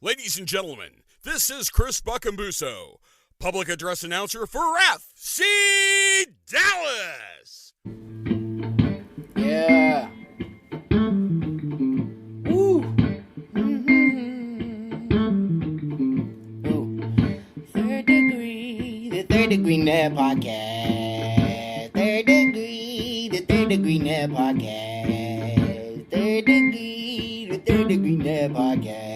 Ladies and gentlemen, this is Chris Buckambuso, public address announcer for FC Dallas. Yeah. Woo. Ooh. Third Degree, the Third Degree Net Podcast. Third Degree, the Third Degree Net Podcast. Third Degree, the Third Degree Net Podcast.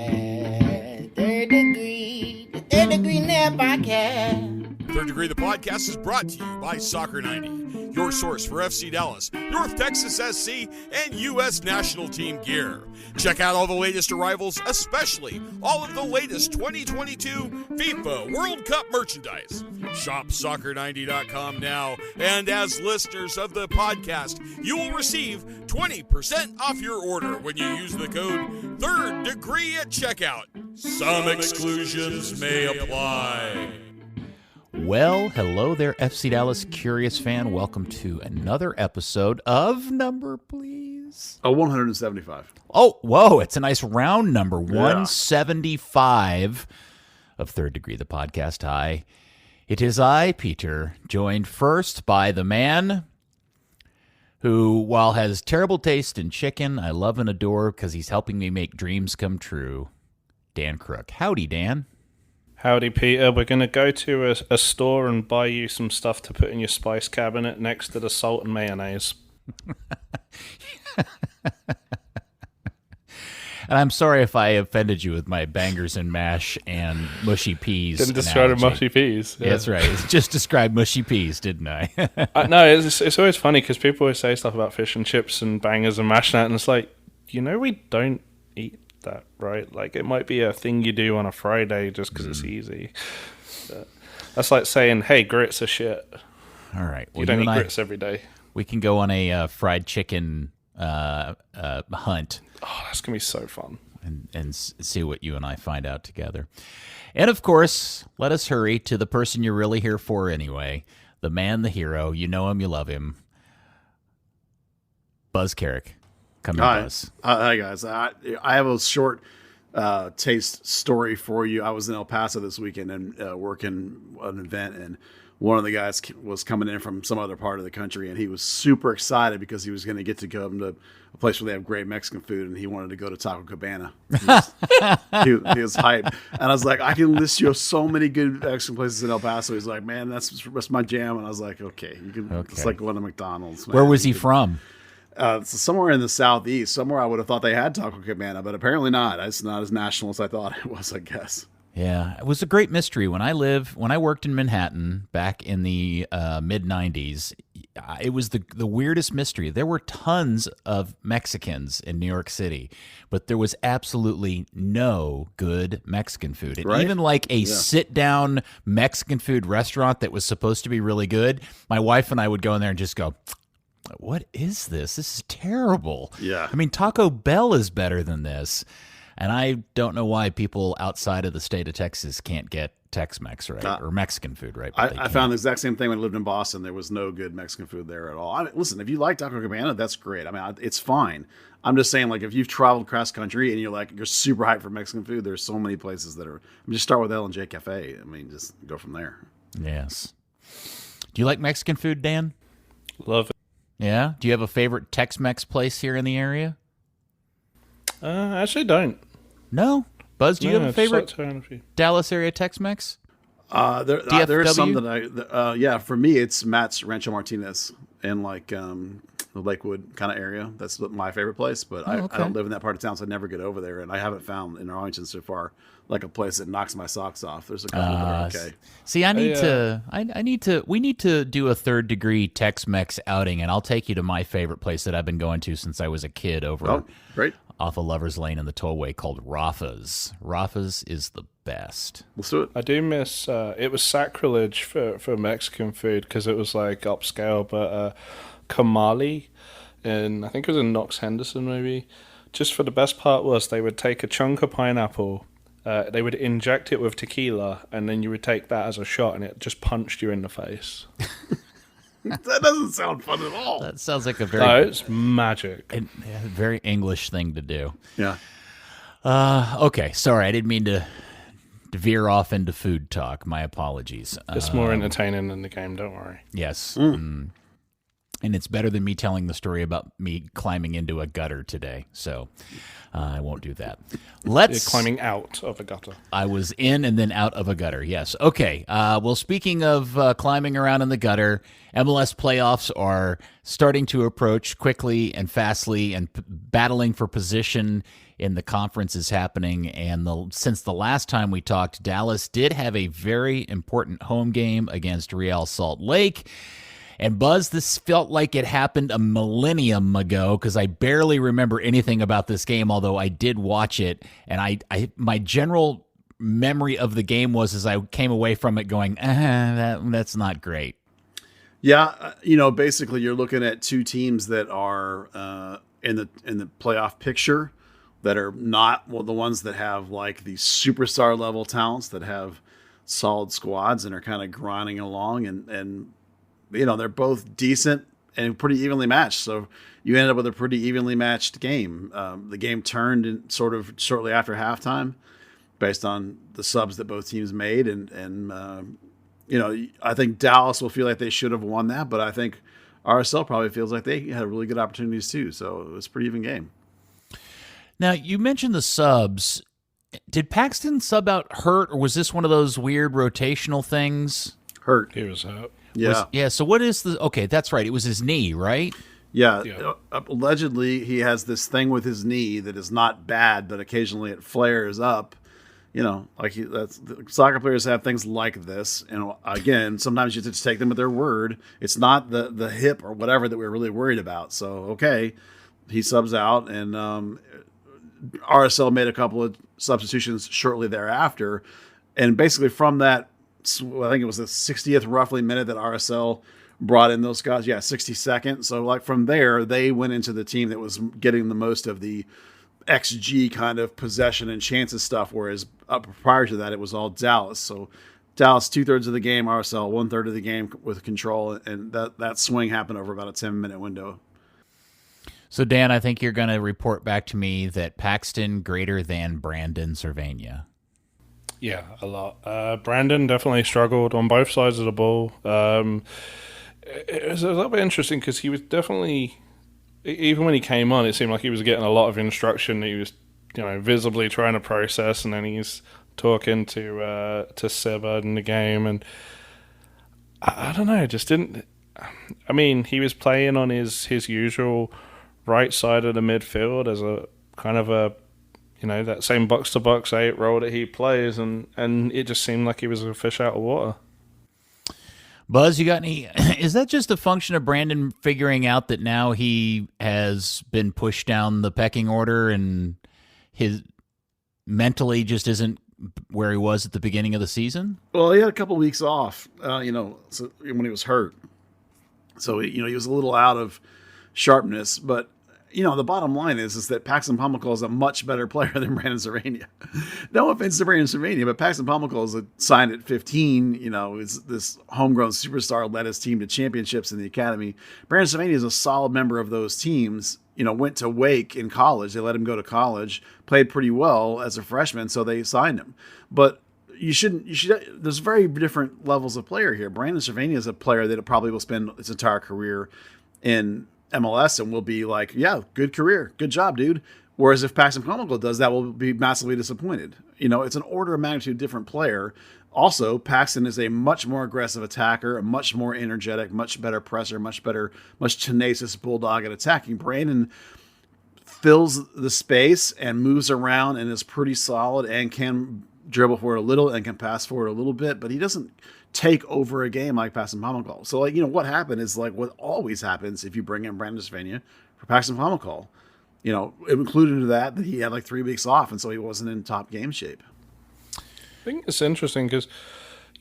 Third Degree, the Third Degree Net Podcast. Third Degree the podcast is brought to you by Soccer 90, your source for FC Dallas, North Texas SC, and U.S. national team gear. Check out all the latest arrivals, especially all of the latest 2022 FIFA World Cup merchandise. Shop soccer90.com now, and as listeners of the podcast, you will receive 20% off your order when you use the code Third Degree at checkout. Some exclusions may apply. Well, hello there, FC Dallas Curious fan. Welcome to another episode of number, please. 175. Oh, whoa, it's a nice round number, 175 of Third Degree, the podcast. Hi, it is I, Peter, joined first by the man who, while has terrible taste in chicken, I love and adore because he's helping me make dreams come true, Dan Crooke. Howdy, Dan. Howdy, Peter. We're going to go to a store and buy you some stuff to put in your spice cabinet next to the salt and mayonnaise. And I'm sorry if I offended you with my bangers and mash and mushy peas. Didn't describe analogy. mushy peas. Yeah. That's right. Just described mushy peas, didn't I? No, it's always funny because people always say stuff about fish and chips and bangers and mash that, and it's like, we don't eat that, right? Like, it might be a thing you do on a Friday just because it's easy. But that's like saying, hey, grits are shit. All right. Well, you don't eat grits every day. We can go on a fried chicken hunt. Oh, that's going to be so fun. And see what you and I find out together. And, of course, let us hurry to the person you're really here for anyway. The man, the hero. You know him, you love him. Buzz Carrick. Come here, Buzz. Hi, guys. I have a short taste story for you. I was in El Paso this weekend and working an event, and one of the guys was coming in from some other part of the country, and he was super excited because he was going to get to go to a place where they have great Mexican food, and he wanted to go to Taco Cabana. He was hyped. And I was like, I can list you so many good Mexican places in El Paso. He's like, man, that's my jam. And I was like, okay. It's like going to McDonald's. Man. Where was he from? Somewhere in the southeast, somewhere I would have thought they had Taco Cabana, but apparently not. It's not as national as I thought it was, I guess. Yeah, it was a great mystery. When I worked in Manhattan back in the mid-'90s, it was the weirdest mystery. There were tons of Mexicans in New York City, but there was absolutely no good Mexican food. And even like a sit-down Mexican food restaurant that was supposed to be really good, my wife and I would go in there and just go, what is this? This is terrible. Yeah. I mean, Taco Bell is better than this. And I don't know why people outside of the state of Texas can't get Tex-Mex right, or Mexican food right. I found the exact same thing when I lived in Boston. There was no good Mexican food there at all. Listen, if you like Taco Cabana, that's great. I mean, it's fine. I'm just saying, like, if you've traveled cross country and you're super hyped for Mexican food, there's so many places that are. Just start with L&J Cafe. I mean, just go from there. Yes. Do you like Mexican food, Dan? Love it. Yeah? Do you have a favorite Tex-Mex place here in the area? I actually don't. No? Buzz, do you have a favorite like Dallas area Tex-Mex? There is some that for me, it's Matt's Rancho Martinez in like the Lakewood kind of area. That's my favorite place, but I don't live in that part of town, so I never get over there. And I haven't found in Arlington so far like a place that knocks my socks off. There's a couple that are okay. See, we need to do a Third Degree Tex-Mex outing, and I'll take you to my favorite place that I've been going to since I was a kid over off of Lover's Lane in the Tollway called Rafa's. Rafa's is the best. Let's do it. I do miss, it was sacrilege for Mexican food because it was like upscale, but Kamali, and I think it was in Knox Henderson maybe. Just for the best part was they would take a chunk of pineapple, they would inject it with tequila, and then you would take that as a shot, and it just punched you in the face. That doesn't sound fun at all. That sounds like a very it's magic. Very English thing to do. Yeah. Okay, sorry, I didn't mean to veer off into food talk. My apologies. It's more entertaining than the game, don't worry. Yes. And it's better than me telling the story about me climbing into a gutter today. So I won't do that. You're climbing out of a gutter. I was in and then out of a gutter, yes. Okay, well, speaking of climbing around in the gutter, MLS playoffs are starting to approach quickly and fastly, and battling for position in the conference is happening. And since the last time we talked, Dallas did have a very important home game against Real Salt Lake. And Buzz, this felt like it happened a millennium ago because I barely remember anything about this game, although I did watch it. And my general memory of the game was as I came away from it going, that's not great. Yeah, basically you're looking at two teams that are in the playoff picture that are not the ones that have like the superstar level talents that have solid squads and are kind of grinding along and they're both decent and pretty evenly matched. So you ended up with a pretty evenly matched game. The game turned in sort of shortly after halftime based on the subs that both teams made. And I think Dallas will feel like they should have won that, but I think RSL probably feels like they had really good opportunities too. So it was a pretty even game. Now, you mentioned the subs. Did Paxton sub out hurt, or was this one of those weird rotational things? Hurt. He was hurt. Yeah. So what is okay, that's right. It was his knee, right? Yeah. Allegedly, he has this thing with his knee that is not bad, but occasionally it flares up. Soccer players have things like this. And again, sometimes you just take them at their word. It's not the hip or whatever that we're really worried about. So, okay, he subs out, and RSL made a couple of substitutions shortly thereafter. And basically from that, I think it was the 60th roughly minute that RSL brought in those guys. Yeah, 62nd. So like from there, they went into the team that was getting the most of the XG kind of possession and chances stuff, whereas prior to that, it was all Dallas. So Dallas 2/3 of the game, RSL 1/3 of the game with control, and that swing happened over about a 10-minute window. So, Dan, I think you're going to report back to me that Paxton greater than Brandon Cervania. Yeah, a lot. Brandon definitely struggled on both sides of the ball. It was a little bit interesting because he was definitely, even when he came on, it seemed like he was getting a lot of instruction. He was, visibly trying to process, and then he's talking to Seba in the game, and I don't know, just didn't. I mean, he was playing on his usual right side of the midfield as a kind of a, that same box-to-box 8 role that he plays, and it just seemed like he was a fish out of water. Buzz, you got any? Is that just a function of Brandon figuring out that now he has been pushed down the pecking order and his mentally just isn't where he was at the beginning of the season? Well, he had a couple weeks off, so when he was hurt. So, he was a little out of sharpness, but the bottom line is that Paxton Pomykal is a much better player than Brandon Cervania. No offense to Brandon Cervania, but Paxton Pomykal is signed at 15. Is this homegrown superstar, led his team to championships in the academy. Brandon Cervania is a solid member of those teams. Went to Wake in college. They let him go to college, played pretty well as a freshman, so they signed him. But you should. There's very different levels of player here. Brandon Cervania is a player that probably will spend his entire career in MLS and will be like, yeah, good career, good job, dude. Whereas if Paxton Pomykal does that, we'll be massively disappointed. It's an order of magnitude different player. Also, Paxton is a much more aggressive attacker, a much more energetic, much better presser, much tenacious bulldog at attacking. Brandon fills the space and moves around and is pretty solid and can dribble forward a little and can pass forward a little bit, but he doesn't take over a game like Paxton Pomykal. So, what happened is what always happens if you bring in Brandon Cervania for Paxton Pomykal. It included that he had 3 weeks off, and so he wasn't in top game shape. I think it's interesting because,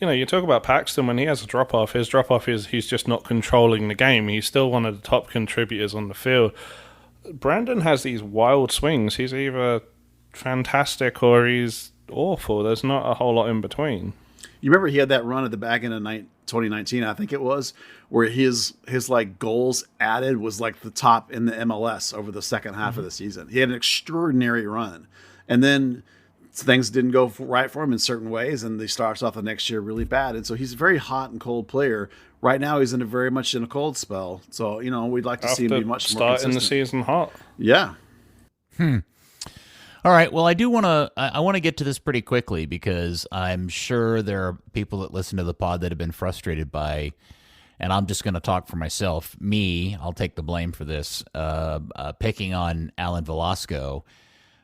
you talk about Paxton when he has a drop-off. His drop-off is he's just not controlling the game. He's still one of the top contributors on the field. Brandon has these wild swings. He's either fantastic or he's awful. There's not a whole lot in between. You remember he had that run at the back end of 2019, I think it was, where his goals added was the top in the MLS over the second half of the season. He had an extraordinary run. and then things didn't go right for him in certain ways, and he starts off the next year really bad. And so he's a very hot and cold player. Right now, he's very much in a cold spell. So, we'd like to see him be much more consistent. Starting the season hot. Yeah. All right. Well, I want to get to this pretty quickly because I'm sure there are people that listen to the pod that have been frustrated by, and I'm just going to talk for myself. I'll take the blame for this, picking on Alan Velasco.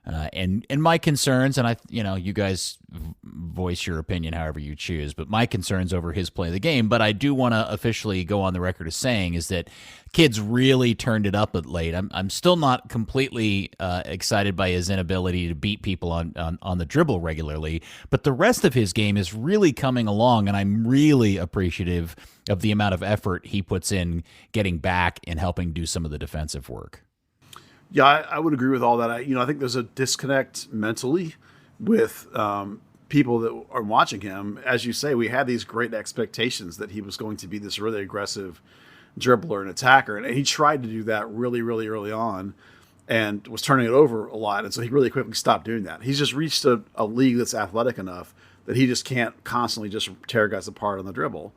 And my concerns, and you guys voice your opinion however you choose, but my concerns over his play of the game. But I do want to officially go on the record as saying is that kid's really turned it up at late. I'm still not completely excited by his inability to beat people on the dribble regularly, but the rest of his game is really coming along, and I'm really appreciative of the amount of effort he puts in getting back and helping do some of the defensive work. Yeah, I would agree with all that. I think there's a disconnect mentally with people that are watching him. As you say, we had these great expectations that he was going to be this really aggressive dribbler and attacker, and he tried to do that really, really early on and was turning it over a lot, and so he really quickly stopped doing that. He's just reached a league that's athletic enough that he just can't constantly just tear guys apart on the dribble.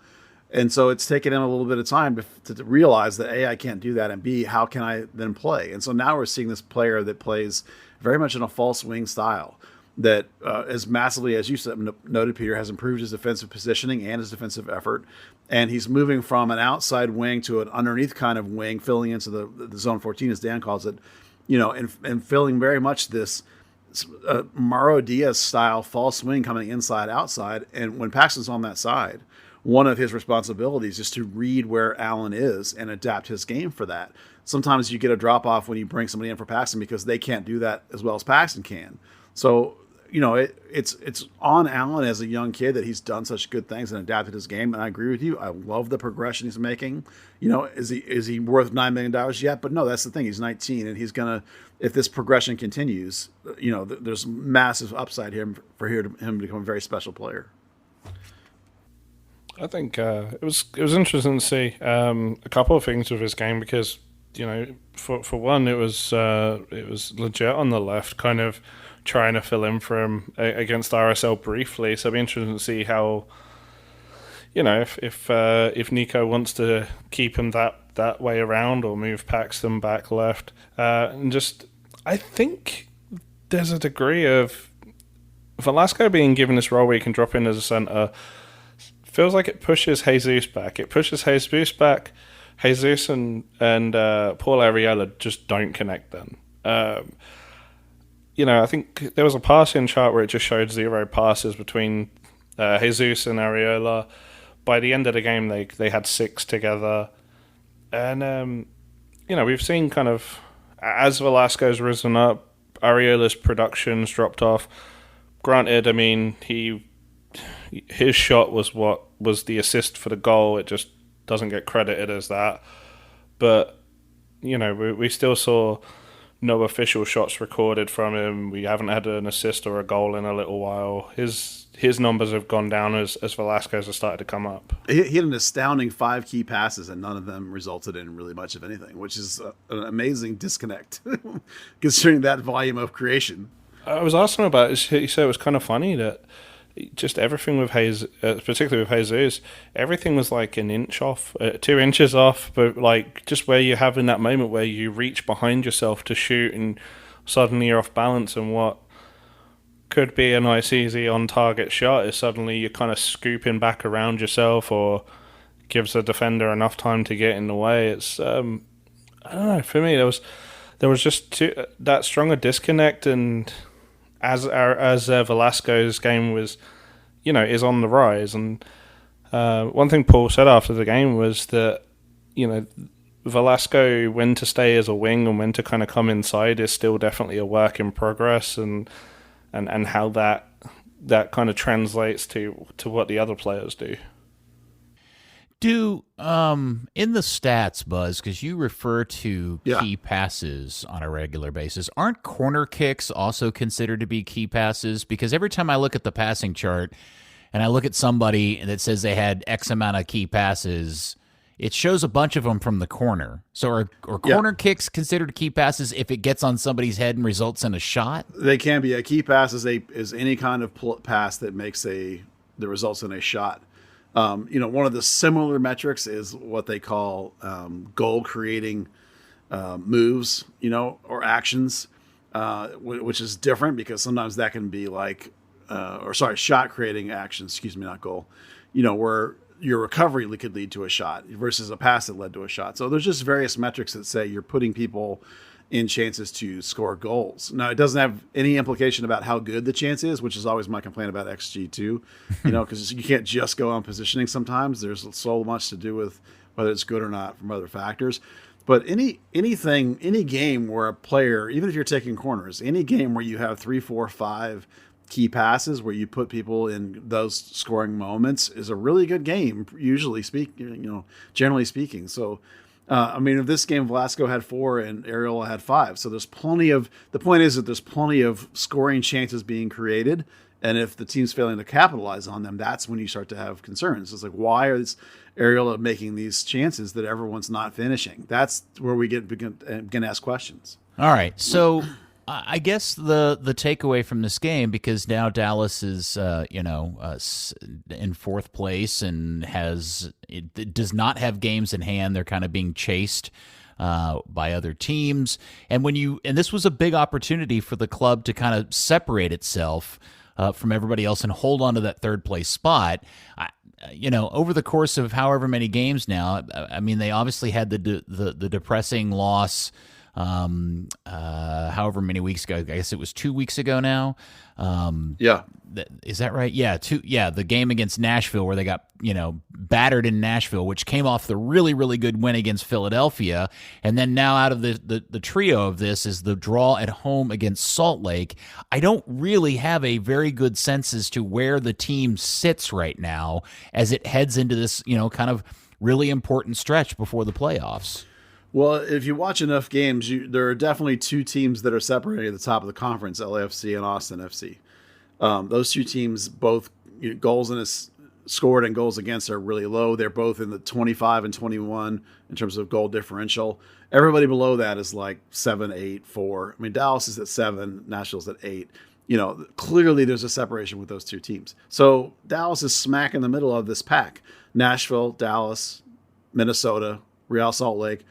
And so it's taken him a little bit of time to realize that A, I can't do that, and B, how can I then play? And so now we're seeing this player that plays very much in a false wing style that as massively, as you noted, Peter, has improved his defensive positioning and his defensive effort. And he's moving from an outside wing to an underneath kind of wing, filling into the zone 14, as Dan calls it, and filling very much this Mauro Diaz style false wing coming inside, outside. And when Paxton's on that side, one of his responsibilities is to read where Allen is and adapt his game for that. Sometimes you get a drop off when you bring somebody in for Paxton because they can't do that as well as Paxton can. So, it's on Allen as a young kid that he's done such good things and adapted his game. And I agree with you. I love the progression he's making. Is he worth $9 million yet? But no, that's the thing. He's 19, and he's gonna, if this progression continues, there's massive upside here for him to become a very special player. I think it was interesting to see a couple of things with his game because for one it was legit on the left, kind of trying to fill in for him against RSL briefly. So it'll be interesting to see how if Nico wants to keep him that way around or move Paxton back left, and just I think there's a degree of Velasco being given this role where he can drop in as a centre. Feels like it pushes Jesus back. It pushes Jesus back. Jesus and Paul Arriola just don't connect then. I think there was a passing chart where it just showed 0 passes between Jesus and Arriola. By the end of the game, they had 6 together. And, we've seen kind of, as Velasco's risen up, Arriola's production's dropped off. Granted, his shot was what was the assist for the goal. It just doesn't get credited as that. But, we still saw no official shots recorded from him. We haven't had an assist or a goal in a little while. His numbers have gone down as Velasco's has started to come up. He had an astounding 5 key passes, and none of them resulted in really much of anything, which is an amazing disconnect, considering that volume of creation. I was asking about it. He said it was kind of funny that just everything with Hayes, particularly with Jesus, everything was like an inch off, 2 inches off, but like just where you have in that moment where you reach behind yourself to shoot and suddenly you're off balance, and what could be a nice, easy on-target shot is suddenly you're kind of scooping back around yourself, or gives the defender enough time to get in the way. It's I don't know. For me, there was just that stronger disconnect, and as Velasco's game was, is on the rise. And one thing Paul said after the game was that, Velasco, when to stay as a wing and when to kind of come inside is still definitely a work in progress, and how that kind of translates to what the other players do. In the stats, Buzz, because you refer to key passes on a regular basis, aren't corner kicks also considered to be key passes? Because every time I look at the passing chart and I look at somebody that says they had X amount of key passes, it shows a bunch of them from the corner. So are corner kicks considered key passes if it gets on somebody's head and results in a shot? They can be. A key pass is any kind of pass that makes that results in a shot. One of the similar metrics is what they call goal creating moves, or actions, which is different because sometimes that can be like, shot creating actions, excuse me, not goal, where your recovery could lead to a shot versus a pass that led to a shot. So there's just various metrics that say you're putting people in chances to score goals. Now, it doesn't have any implication about how good the chance is, which is always my complaint about XG too, because you can't just go on positioning sometimes. There's so much to do with whether it's good or not from other factors. But any game where a player, even if you're taking corners, any game where you have 3, 4, 5 key passes where you put people in those scoring moments is a really good game, generally speaking. So, in this game, Velasco had 4 and Ariola had 5. So the point is that there's plenty of scoring chances being created. And if the team's failing to capitalize on them, that's when you start to have concerns. It's like, why is Ariola making these chances that everyone's not finishing? That's where we begin to ask questions. All right. So I guess the takeaway from this game, because now Dallas is in fourth place and does not have games in hand. They're kind of being chased by other teams, and this was a big opportunity for the club to kind of separate itself from everybody else and hold on to that third place spot. Over the course of however many games now, they obviously had the depressing loss. However many weeks ago, I guess it was 2 weeks ago now. Is that right? Yeah. The game against Nashville where they got, battered in Nashville, which came off the really, really good win against Philadelphia. And then now out of the trio of this is the draw at home against Salt Lake. I don't really have a very good sense as to where the team sits right now as it heads into this, kind of really important stretch before the playoffs. Well, if you watch enough games, there are definitely 2 teams that are separated at the top of the conference, LAFC and Austin FC. Those 2 teams, both goals scored and goals against are really low. They're both in the 25 and 21 in terms of goal differential. Everybody below that is like 7, 8, 4. Dallas is at 7, Nashville's at 8. Clearly there's a separation with those 2 teams. So Dallas is smack in the middle of this pack. Nashville, Dallas, Minnesota, Real Salt Lake.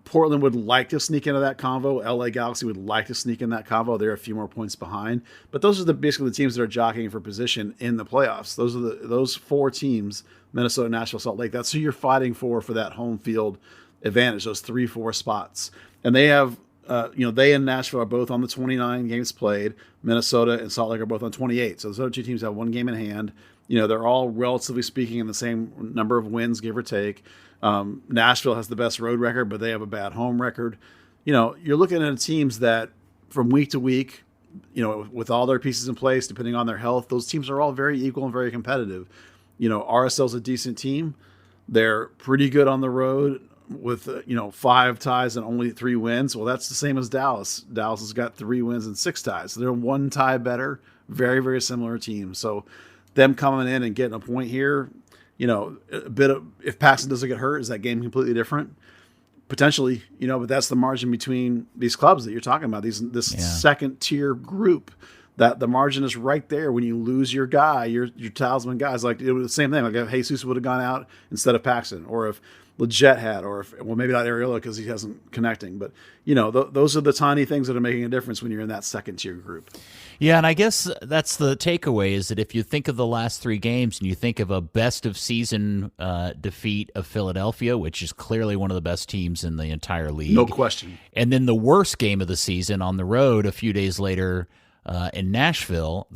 Portland would like to sneak into that convo. LA Galaxy would like to sneak in that convo. They're a few more points behind. But those are basically the teams that are jockeying for position in the playoffs. Those 4 teams, Minnesota, Nashville, Salt Lake, that's who you're fighting for that home field advantage, those 3, 4 spots. And they have, they and Nashville are both on the 29 games played. Minnesota and Salt Lake are both on 28. So those other 2 teams have 1 game in hand. They're all, relatively speaking, in the same number of wins, give or take. Nashville has the best road record, but they have a bad home record. You're looking at teams that from week to week, with all their pieces in place, depending on their health, those teams are all very equal and very competitive. RSL's a decent team. They're pretty good on the road with, 5 ties and only 3 wins. Well, that's the same as Dallas. Dallas has got 3 wins and 6 ties. So they're 1 tie better. Very, very similar team. So them coming in and getting a point here, a bit of, if Paxton doesn't get hurt, is that game completely different? Potentially, but that's the margin between these clubs that you're talking about, this second tier group, that the margin is right there. When you lose your guy, your talisman guys, like it was the same thing. Like if Jesus would have gone out instead of Paxton, or if Leggett had, or if, well, maybe not Ariola because he hasn't connecting, but those are the tiny things that are making a difference when you're in that second tier group. Yeah, and I guess that's the takeaway, is that if you think of the last 3 games and you think of a best of season defeat of Philadelphia, which is clearly one of the best teams in the entire league, no question, and then the worst game of the season on the road a few days later in Nashville,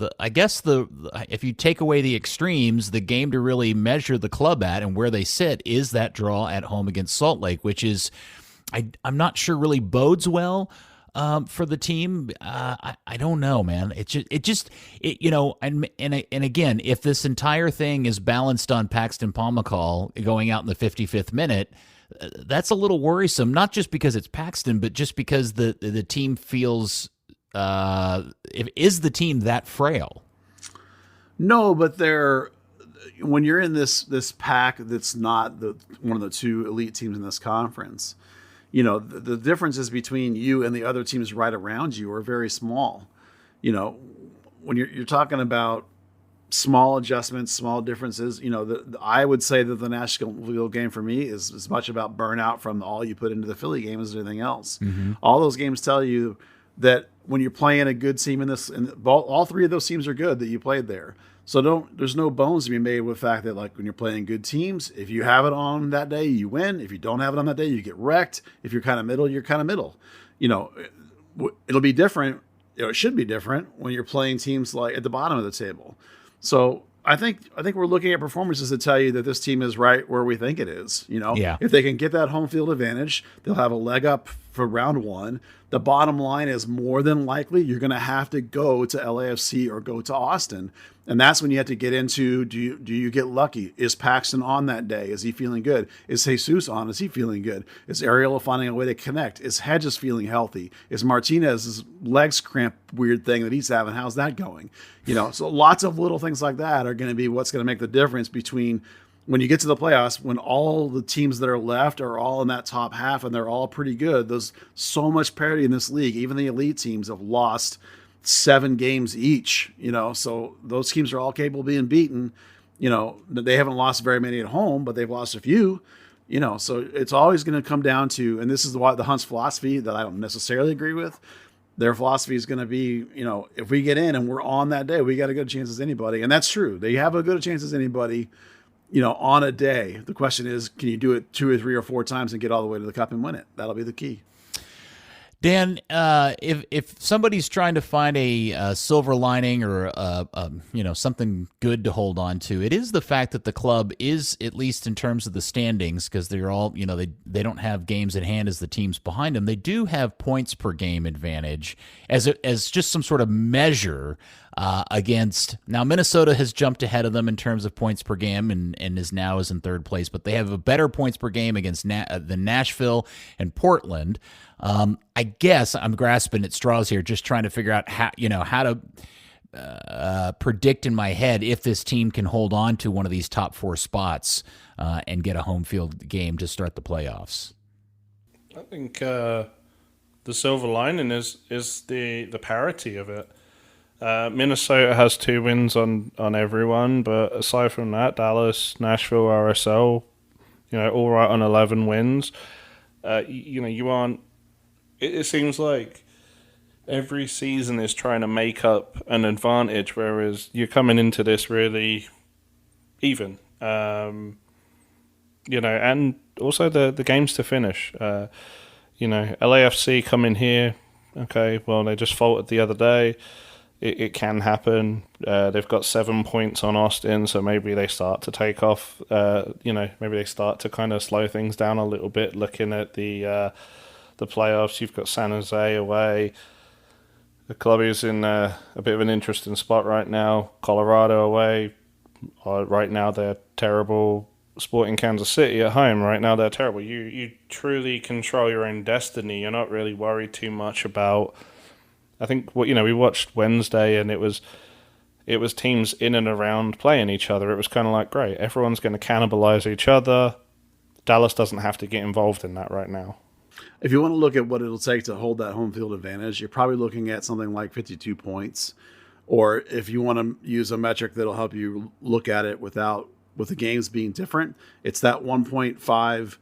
if you take away the extremes, the game to really measure the club at and where they sit is that draw at home against Salt Lake, which is, I'm not sure really bodes well for the team. I don't know, man. And again, if this entire thing is balanced on Paxton Pomykal going out in the 55th minute, that's a little worrisome. Not just because it's Paxton, but just because the team feels. Is the team that frail? No, but they're when you're in this pack that's not one of the two elite teams in this conference, the differences between you and the other teams right around you are very small. When you're talking about small adjustments, small differences, I would say that the Nashville game for me is as much about burnout from all you put into the Philly game as anything else. Mm-hmm. All those games tell you that when you're playing a good team and all three of those teams are good that you played there. So there's no bones to be made with the fact that, like, when you're playing good teams, if you have it on that day, you win. If you don't have it on that day, you get wrecked. If you're kind of middle, you're kind of middle. It'll be different. It should be different when you're playing teams like at the bottom of the table. So I think we're looking at performances that tell you that this team is right where we think it is. Yeah. If they can get that home field advantage, they'll have a leg up for round one. The bottom line is more than likely you're going to have to go to LAFC or go to Austin. And that's when you have to get into, do you get lucky? Is Paxton on that day? Is he feeling good? Is Jesus on? Is he feeling good? Is Ariel finding a way to connect? Is Hedges feeling healthy? Is Martinez's legs cramp weird thing that he's having? How's that going? So lots of little things like that are going to be what's going to make the difference between when you get to the playoffs, when all the teams that are left are all in that top half and they're all pretty good. There's so much parity in this league. Even the elite teams have lost 7 games each, so those teams are all capable of being beaten. They haven't lost very many at home, but they've lost a few, so it's always going to come down to, and this is the Hunt's philosophy that I don't necessarily agree with. Their philosophy is going to be, if we get in and we're on that day, we got as good a chance as anybody. And that's true. They have as good a chance as anybody, on a day. The question is, can you do it 2 or 3 or 4 times and get all the way to the cup and win it? That'll be the key. Dan, if somebody's trying to find a silver lining or something good to hold on to, it is the fact that the club is, at least in terms of the standings, because they're all they don't have games at hand as the teams behind them. They do have points per game advantage as just some sort of measure against. Now Minnesota has jumped ahead of them in terms of points per game and is in third place, but they have a better points per game against than Nashville and Portland. I guess I'm grasping at straws here, just trying to figure out how to predict in my head if this team can hold on to one of these top 4 spots and get a home field game to start the playoffs. I think the silver lining is the parity of it. Minnesota has 2 wins on everyone, but aside from that, Dallas, Nashville, RSL, all right on 11 wins. You aren't. It seems like every season is trying to make up an advantage, whereas you're coming into this really even. And also the games to finish. LAFC come in here. Okay, well, they just faltered the other day. It can happen. They've got 7 points on Austin, so maybe they start to take off. Maybe they start to kind of slow things down a little bit. Looking at the playoffs, you've got San Jose away. The club is in a bit of an interesting spot right now. Colorado away. Right now they're terrible. Sporting Kansas City at home. Right now they're terrible. You truly control your own destiny. You're not really worried too much about. I think we watched Wednesday and it was teams in and around playing each other. It was kind of like, great, everyone's going to cannibalize each other. Dallas doesn't have to get involved in that right now. If you want to look at what it'll take to hold that home field advantage, you're probably looking at something like 52 points. Or if you want to use a metric that'll help you look at it with the games being different, it's that 1.5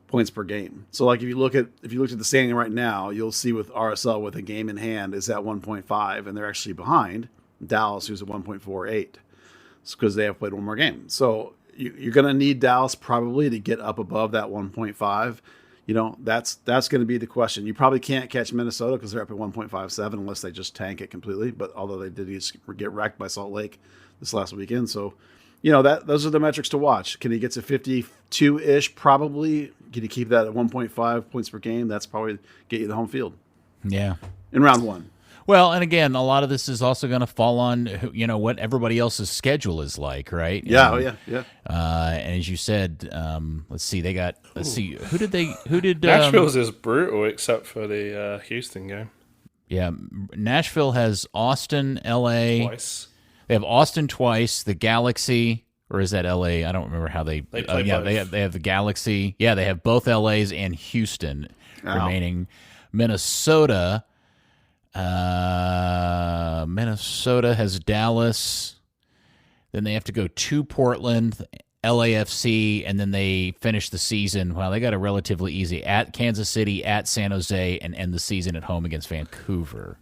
points per game. So like if you looked at the standing right now, you'll see with RSL with a game in hand is at 1.5, and they're actually behind Dallas, who's at 1.48. It's because they have played one more game. So you're going to need Dallas probably to get up above that 1.5. That's going to be the question. You probably can't catch Minnesota because they're up at 1.57 unless they just tank it completely. But although they did get wrecked by Salt Lake this last weekend, so those are the metrics to watch. Can he get to 52-ish? Probably. Can you keep that at 1.5 points per game? That's probably get you the home field. Yeah. In round one. Well, and again, a lot of this is also going to fall on what everybody else's schedule is like, right? Yeah, and as you said, let's see, who did Nashville's is brutal except for the Houston game. Yeah, Nashville has Austin, LA Twice. They have Austin twice, the Galaxy, Or is that LA? I don't remember how they They play yeah, both. they have the Galaxy. Yeah, they have both LAs and Houston remaining. Minnesota Minnesota has Dallas. Then they have to go to Portland, LAFC, and then they finish the season. Well, they got a relatively easy at Kansas City, at San Jose, and end the season at home against Vancouver.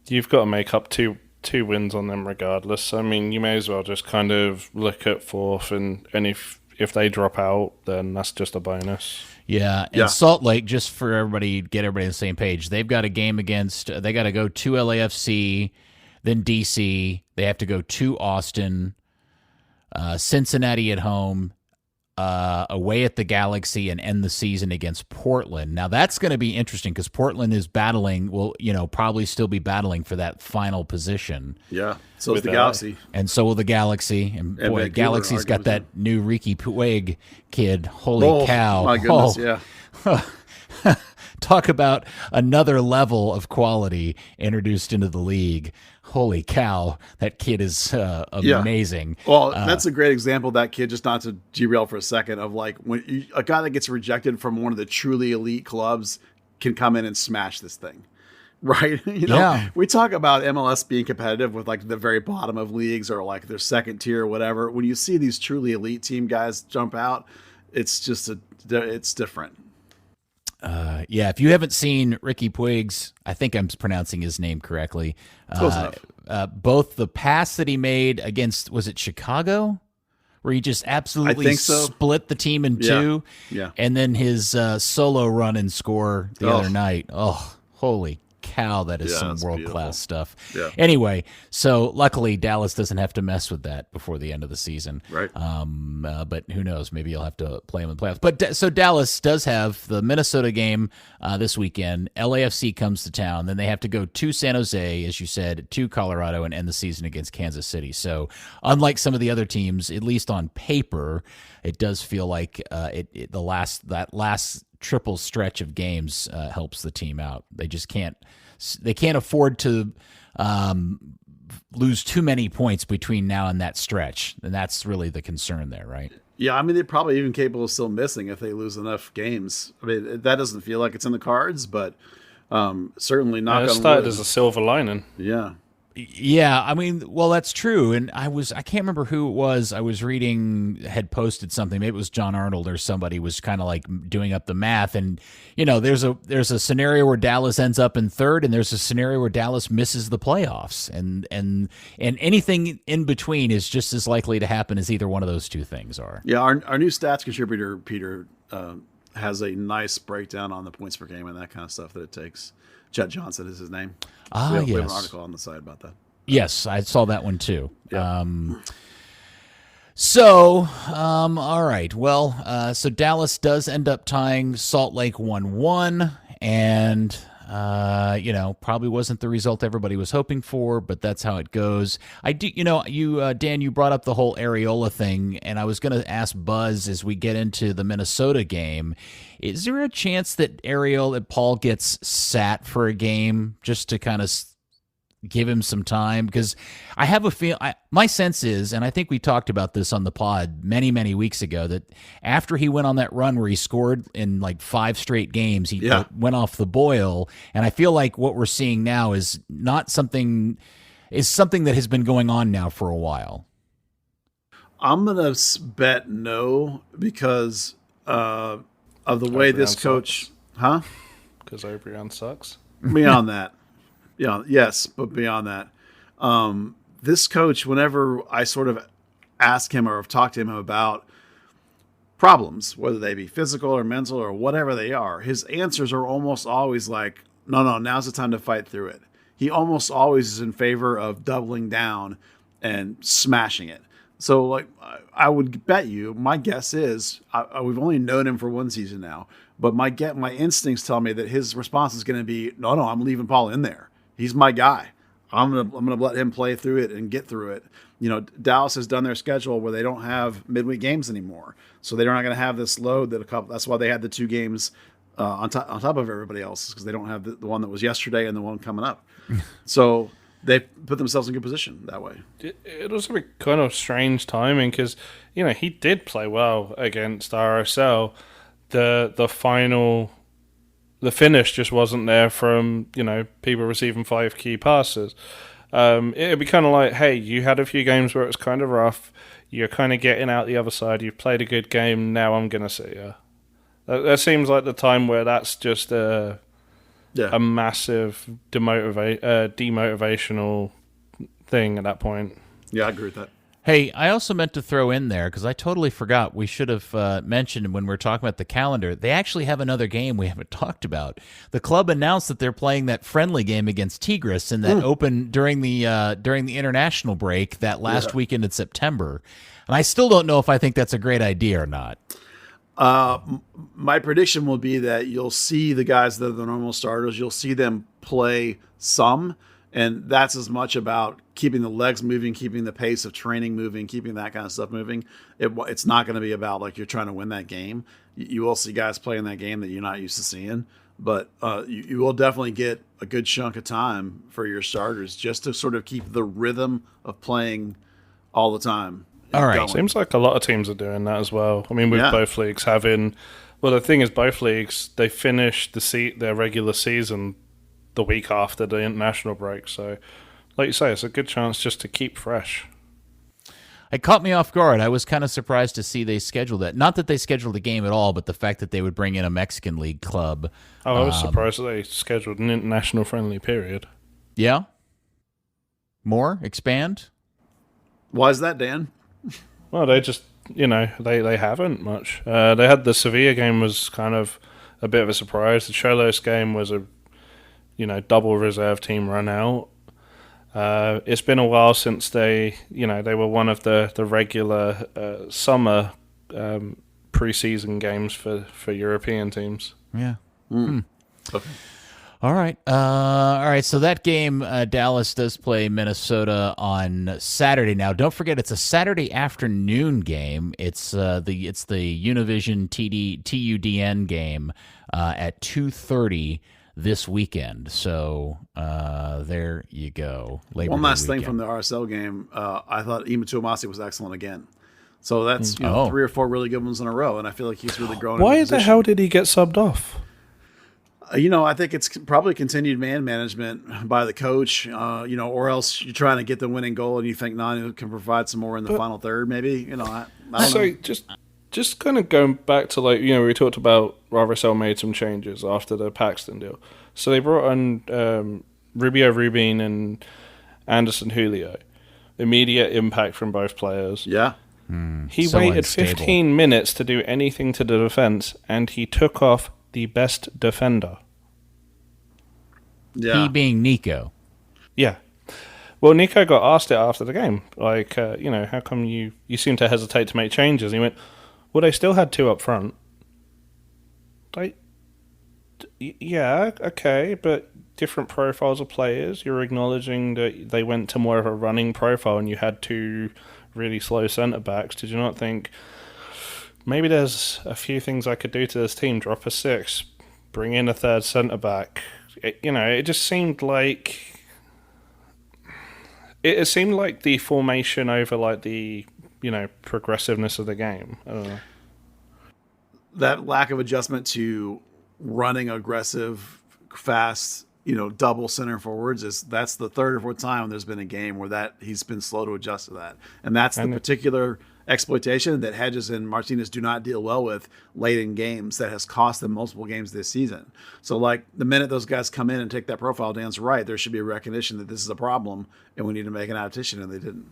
You've got to make up two wins on them regardless. I mean, you may as well just kind of look at fourth, and if they drop out, then that's just a bonus. Yeah, and Salt Lake, just for everybody, get everybody on the same page, they've got a game against, they got to go to LAFC, then DC, they have to go to Austin, Cincinnati at home, away at the Galaxy, and end the season against Portland. Now, that's going to be interesting because Portland is battling, probably still be battling for that final position. Yeah, so is the Galaxy. And so will the Galaxy. And boy, Vancouver, Galaxy's got that new Ricky Puig kid. Holy cow. My goodness, yeah. Talk about another level of quality introduced into the league. Holy cow, that kid is amazing. Well, that's a great example of that kid, just not to derail for a second, of like when a guy that gets rejected from one of the truly elite clubs can come in and smash this thing. Right? We talk about MLS being competitive with like the very bottom of leagues or like their second tier or whatever. When you see these truly elite team guys jump out, it's just it's different. If you haven't seen Ricky Puig's, I think I'm pronouncing his name correctly. Both the pass that he made against, was it Chicago? Where he just absolutely split the team in two. Yeah. And then his solo run and score the other night. Oh, holy cow, that is some world-class stuff. Yeah. Anyway, so luckily Dallas doesn't have to mess with that before the end of the season. Right. But who knows? Maybe you'll have to play them in the playoffs. But so Dallas does have the Minnesota game this weekend. LAFC comes to town. Then they have to go to San Jose, as you said, to Colorado, and end the season against Kansas City. So unlike some of the other teams, at least on paper, it does feel like that last triple stretch of games helps the team out. They just can't afford to lose too many points between now and that stretch, and that's really the concern there, right? Yeah, I mean, they're probably even capable of still missing if they lose enough games. I mean, that doesn't feel like it's in the cards, but certainly not. It started as a silver lining. Yeah. Yeah, I mean, well, that's true. And I can't remember who it was. I was reading, had posted something. Maybe it was John Arnold or somebody was kind of like doing up the math. And, there's a scenario where Dallas ends up in third, and there's a scenario where Dallas misses the playoffs. And anything in between is just as likely to happen as either one of those two things are. Yeah, our new stats contributor, Peter, has a nice breakdown on the points per game and that kind of stuff that it takes. Chet Johnson is his name. We have an article on the side about that. Yes, I saw that one too. Yeah. All right. Well, so Dallas does end up tying Salt Lake 1-1, and probably wasn't the result everybody was hoping for, but that's how it goes. I do, Dan, you brought up the whole Areola thing, and I was going to ask Buzz as we get into the Minnesota game, is there a chance that Paul gets sat for a game just to kind of give him some time? Because I have a feel, my sense is, and I think we talked about this on the pod many, many weeks ago, that after he went on that run where he scored in like 5 straight games, he went off the boil. And I feel like what we're seeing now is something that has been going on now for a while. I'm going to bet no because of the way this coach, sucks. Because O'Brien sucks. Beyond that. Yeah, yes, but beyond that, this coach, whenever I sort of ask him or have talked to him about problems, whether they be physical or mental or whatever they are, his answers are almost always like, no, now's the time to fight through it. He almost always is in favor of doubling down and smashing it. So, like, I would bet you, my guess is, we've only known him for one season now, but my instincts tell me that his response is going to be, no, I'm leaving Paul in there. He's my guy. I'm gonna let him play through it and get through it. Dallas has done their schedule where they don't have midweek games anymore, so they're not going to have this load that's why they had the 2 games on top of everybody else, because they don't have the one that was yesterday and the one coming up. So they put themselves in good position that way. It was a kind of strange timing because, he did play well against RSL. The finish just wasn't there from, people receiving 5 key passes. It'd be kind of like, hey, you had a few games where it was kind of rough. You're kind of getting out the other side. You've played a good game. Now I'm going to see you. That seems like the time where that's just a massive demotivational thing at that point. Yeah, I agree with that. Hey, I also meant to throw in there, because I totally forgot, we should have mentioned when we were talking about the calendar, they actually have another game we haven't talked about. The club announced that they're playing that friendly game against Tigres in that open during the international break that last weekend in September. And I still don't know if I think that's a great idea or not. My prediction will be that you'll see the guys that are the normal starters, you'll see them play some, and that's as much about keeping the legs moving, keeping the pace of training moving, keeping that kind of stuff moving. It's not going to be about like you're trying to win that game. You will see guys playing that game that you're not used to seeing, but you will definitely get a good chunk of time for your starters just to sort of keep the rhythm of playing all the time. All right. Going. Seems like a lot of teams are doing that as well. I mean, with both leagues having... Well, the thing is, both leagues, they finish their regular season the week after the international break. So, like you say, it's a good chance just to keep fresh. It caught me off guard. I was kind of surprised to see they scheduled that. Not that they scheduled a game at all, but the fact that they would bring in a Mexican league club. Oh, I was surprised that they scheduled an international friendly period. Yeah? More? Expand? Why is that, Dan? Well, they just, they haven't much. They had the Sevilla game was kind of a bit of a surprise. The Cholos game was a, double reserve team run out. It's been a while since they were one of the regular summer preseason games for European teams. Yeah. Okay. All right. All right. So that game, Dallas does play Minnesota on Saturday. Now, don't forget, it's a Saturday afternoon game. It's the Univision TUDN game at 2:30 this weekend. So there you go. One last thing from the RSL game. I thought Ima Tuamasi was excellent again. So that's 3 or 4 really good ones in a row, and I feel like he's really growing. Why the hell did he get subbed off? I think it's probably continued man management by the coach, or else you're trying to get the winning goal and you think Nanu can provide some more in the final third, maybe. I don't know. Just kind of going back to we talked about RSL made some changes after the Paxton deal. So they brought in Rubio Rubin and Anderson Julio. Immediate impact from both players. Yeah. He waited 15 minutes to do anything to the defense, and he took off the best defender. Yeah. He being Nico. Yeah. Well, Nico got asked it after the game. Like, how come you seem to hesitate to make changes? And he went, well, they still had 2 up front. Yeah, okay, but different profiles of players. You're acknowledging that they went to more of a running profile and you had 2 really slow centre-backs. Did you not think... Maybe there's a few things I could do to this team. Drop a 6, bring in a third centre-back. It just seemed like... It seemed like the formation over like the, progressiveness of the game. I don't know. That lack of adjustment to running aggressive, fast, double center forwards that's the 3rd or 4th time there's been a game where he's been slow to adjust to that. And that's the particular exploitation that Hedges and Martinez do not deal well with late in games that has cost them multiple games this season. So like the minute those guys come in and take that profile, Dan's right, there should be a recognition that this is a problem and we need to make an adaptation, and they didn't.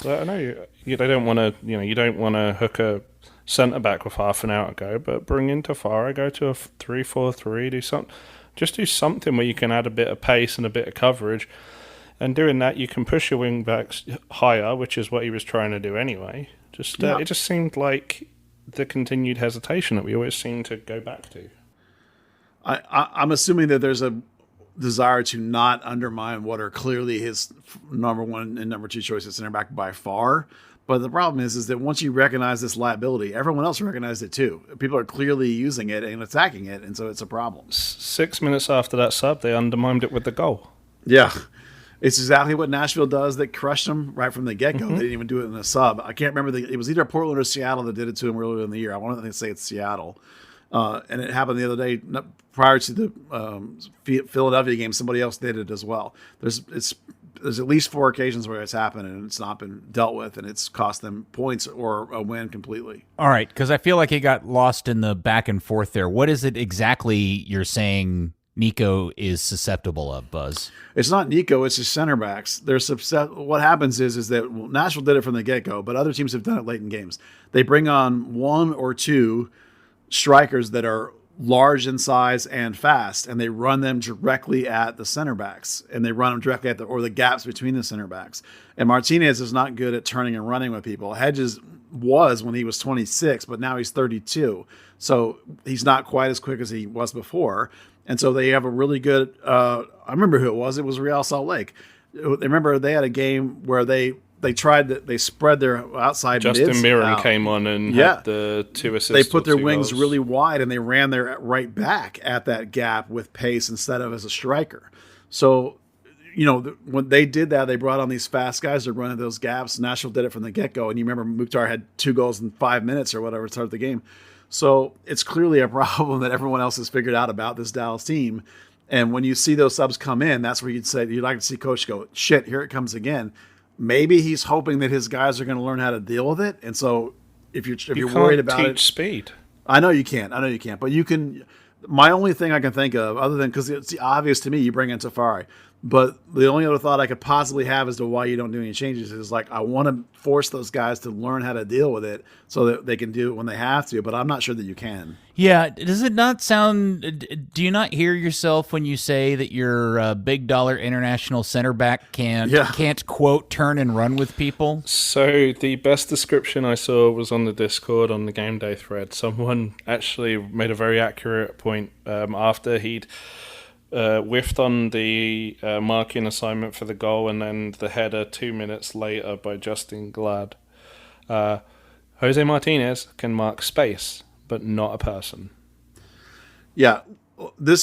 Well, I know they don't want to, you don't want to hook a centre back with half an hour ago, but bring in Tafara, go to a 3-4-3, do something. Just do something where you can add a bit of pace and a bit of coverage. And doing that, you can push your wing backs higher, which is what he was trying to do anyway. It just seemed like the continued hesitation that we always seem to go back to. I'm assuming that there's a desire to not undermine what are clearly his number 1 and number 2 choices center back by far. But the problem is that once you recognize this liability, everyone else recognized it too. People are clearly using it and attacking it, and so it's a problem. 6 minutes after that sub, they undermined it with the goal. Yeah. It's exactly what Nashville does that crushed them right from the get-go. They didn't even do it in a sub. I can't remember. It was either Portland or Seattle that did it to him earlier in the year. I want to say it's Seattle. And it happened the other day prior to the Philadelphia game. Somebody else did it as well. There's at least 4 occasions where it's happened and it's not been dealt with, and it's cost them points or a win completely. All right, because I feel like it got lost in the back and forth there. What is it exactly you're saying Nico is susceptible of, Buzz? It's not Nico, it's his center backs. What happens is that Nashville did it from the get-go, but other teams have done it late in games. They bring on 1 or 2 strikers that are large in size and fast, and they run them directly at the center backs, and they run them directly at the gaps between the center backs. And Martinez is not good at turning and running with people. Hedges was when he was 26, but now he's 32. So he's not quite as quick as he was before. And so they have a really good, I remember who it was. It was Real Salt Lake. Remember they had a game where they spread their outside Justin mids Mirren out. came on and had the 2 assists. They put their 2 wings goals. really wide, and they ran their right back at that gap with pace instead of as a striker. So, when they did that, they brought on these fast guys to run at those gaps. Nashville did it from the get-go, and you remember Mukhtar had 2 goals in 5 minutes or whatever to start the game. So it's clearly a problem that everyone else has figured out about this Dallas team. And when you see those subs come in, that's where you'd like to see coach go, shit, here it comes again. Maybe he's hoping that his guys are going to learn how to deal with it. And so if you're worried about teach it, speed. I know you can't, but you can. My only thing I can think of, other than because it's obvious to me, you bring in Safari. But the only other thought I could possibly have as to why you don't do any changes is like, I want to force those guys to learn how to deal with it so that they can do it when they have to, but I'm not sure that you can. Yeah, does it not sound, do you not hear yourself when you say that your big dollar international center back can't quote, turn and run with people? So the best description I saw was on the Discord on the game day thread. Someone actually made a very accurate point after he'd whiffed on the marking assignment for the goal and then the header 2 minutes later by Justin Glad. Jose Martinez can mark space, but not a person. Yeah, the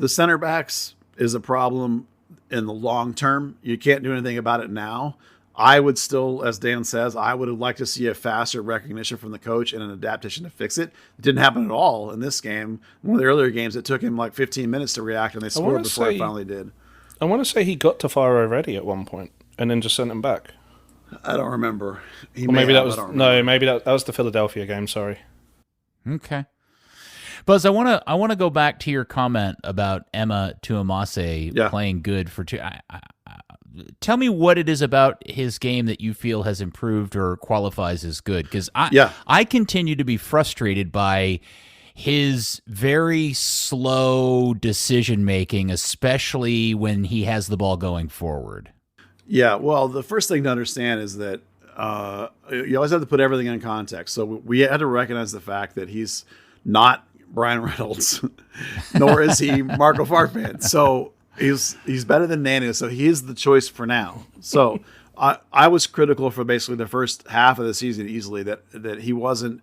center backs is a problem in the long term. You can't do anything about it now. I would still, as Dan says, I would have liked to see a faster recognition from the coach and an adaptation to fix it. It didn't happen at all in this game. One of the earlier games, it took him like 15 minutes to react, and they scored before it finally did. I want to say he got to fire already at one point and then just sent him back. I don't remember. Maybe that was the Philadelphia game. Sorry. Okay. Buzz, I want to go back to your comment about Emma Tuamase playing good for 2. Tell me what it is about his game that you feel has improved or qualifies as good, because I continue to be frustrated by his very slow decision making, especially when he has the ball going forward. Yeah, well, the first thing to understand is that you always have to put everything in context. So we had to recognize the fact that he's not Brian Reynolds, nor is he Marco Farfan. So he's better than Nanu, so he is the choice for now. So I was critical for basically the first half of the season easily that he wasn't.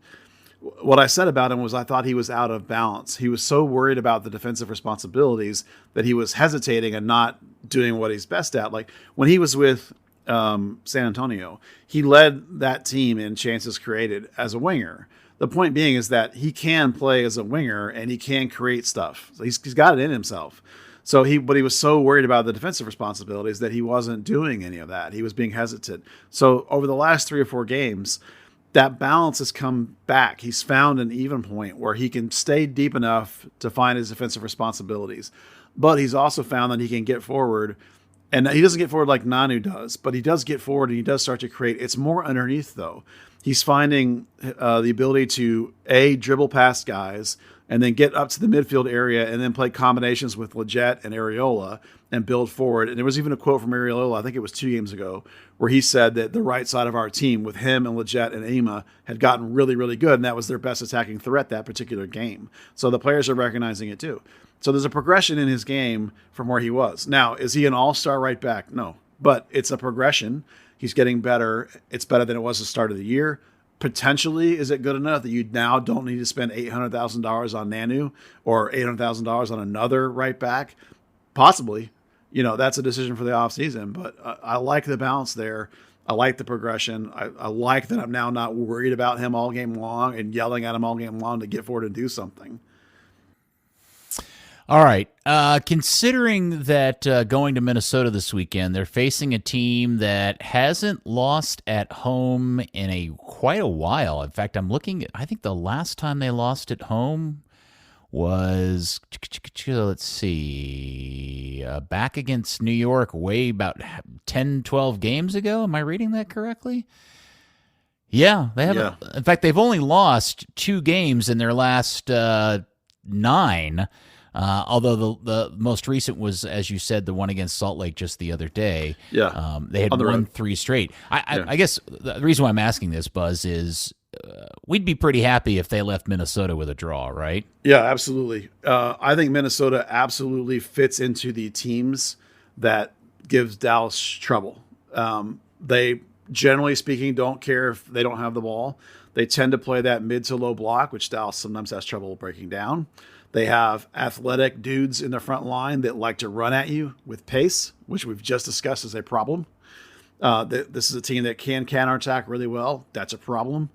What I said about him was I thought he was out of balance. He was so worried about the defensive responsibilities that he was hesitating and not doing what he's best at. Like when he was with San Antonio, he led that team in chances created as a winger. The point being is that he can play as a winger and he can create stuff. So he's got it in himself. But he was so worried about the defensive responsibilities that he wasn't doing any of that. He was being hesitant. So over the last 3 or 4 games, that balance has come back. He's found an even point where he can stay deep enough to find his defensive responsibilities. But he's also found that he can get forward. And he doesn't get forward like Nanu does, but he does get forward and he does start to create. It's more underneath, though. He's finding the ability to, dribble past guys, and then get up to the midfield area and then play combinations with Leggett and Areola and build forward. And there was even a quote from Areola, I think it was 2 games ago, where he said that the right side of our team with him and Leggett and Ema had gotten really, really good, and that was their best attacking threat that particular game. So the players are recognizing it too. So there's a progression in his game from where he was. Now, is he an all-star right back? No, but it's a progression. He's getting better. It's better than it was at the start of the year. Potentially, is it good enough that you now don't need to spend $800,000 on Nanu or $800,000 on another right back? Possibly. that's a decision for the offseason. But I like the balance there. I like the progression. I like that I'm now not worried about him all game long and yelling at him all game long to get forward and do something. All right. Considering that going to Minnesota this weekend, they're facing a team that hasn't lost at home in quite a while. In fact, I'm looking at, I think the last time they lost at home was, let's see, back against New York way about 10, 12 games ago. Am I reading that correctly? Yeah, they haven't. Yeah. In fact, they've only lost 2 games in their last 9. Although the most recent was, as you said, the one against Salt Lake just the other day. Yeah, they had won 3 straight. I guess the reason why I'm asking this, Buzz, is we'd be pretty happy if they left Minnesota with a draw, right? Yeah, absolutely. I think Minnesota absolutely fits into the teams that gives Dallas trouble. They, generally speaking, don't care if they don't have the ball. They tend to play that mid to low block, which Dallas sometimes has trouble breaking down. They have athletic dudes in the front line that like to run at you with pace, which we've just discussed is a problem. This is a team that can counterattack really well. That's a problem.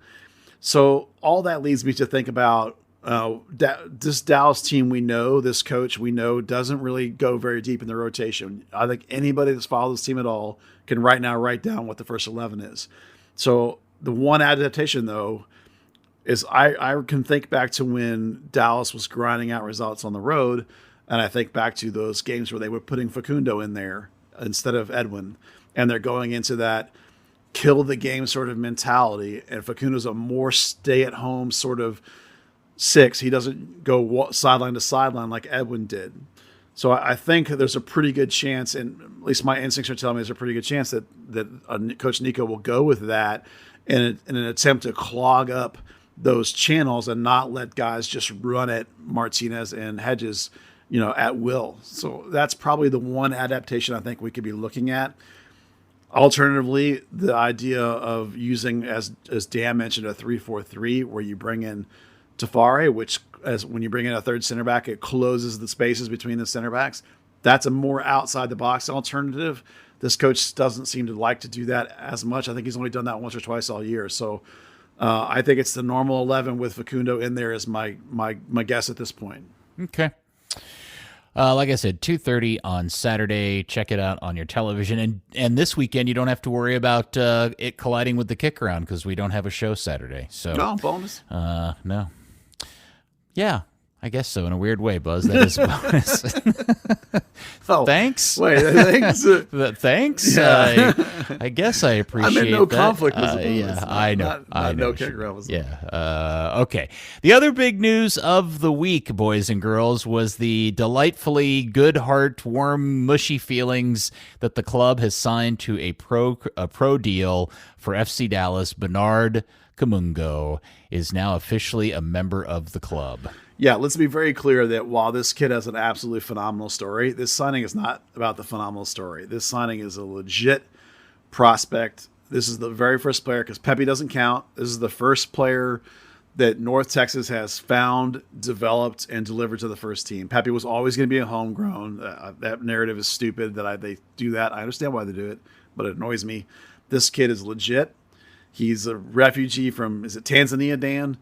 So all that leads me to think about this Dallas team we know, this coach we know, doesn't really go very deep in the rotation. I think anybody that's followed this team at all can right now write down what the first 11 is. So the one adaptation, though, is I can think back to when Dallas was grinding out results on the road, and I think back to those games where they were putting Facundo in there instead of Edwin, and they're going into that kill the game sort of mentality, and Facundo's a more stay-at-home sort of 6. He doesn't go sideline to sideline like Edwin did. So I think there's a pretty good chance, and at least my instincts are telling me there's a pretty good chance that Coach Nico will go with that in an attempt to clog up those channels and not let guys just run at Martinez and Hedges, at will. So that's probably the one adaptation I think we could be looking at. Alternatively, the idea of using, as Dan mentioned, a 3-4-3 where you bring in Tafari, which when you bring in a third center back, it closes the spaces between the center backs. That's a more outside the box alternative. This coach doesn't seem to like to do that as much. I think he's only done that once or twice all year. So I think it's the normal 11 with Facundo in there is my guess at this point. Okay. Like I said, 2:30 on Saturday. Check it out on your television. And this weekend, you don't have to worry about it colliding with the kick around because we don't have a show Saturday. So no, bonus. No. Yeah, I guess so in a weird way, Buzz. That is a bonus. Oh, thanks. Wait, thanks. Thanks. Yeah. I guess I appreciate I'm in no that. conflict with the bonus. Yeah, I know. I know. No kick around was Okay. The other big news of the week, boys and girls, was the delightfully good heart, warm, mushy feelings that the club has signed to a pro deal for FC Dallas. Bernard Kamungo is now officially a member of the club. Yeah, let's be very clear that while this kid has an absolutely phenomenal story, this signing is not about the phenomenal story. This signing is a legit prospect. This is the very first player, because Pepe doesn't count. This is the first player that North Texas has found, developed, and delivered to the first team. Pepe was always going to be a homegrown. That narrative is stupid that they do that. I understand why they do it, but it annoys me. This kid is legit. He's a refugee from, is it Tanzania, Dan?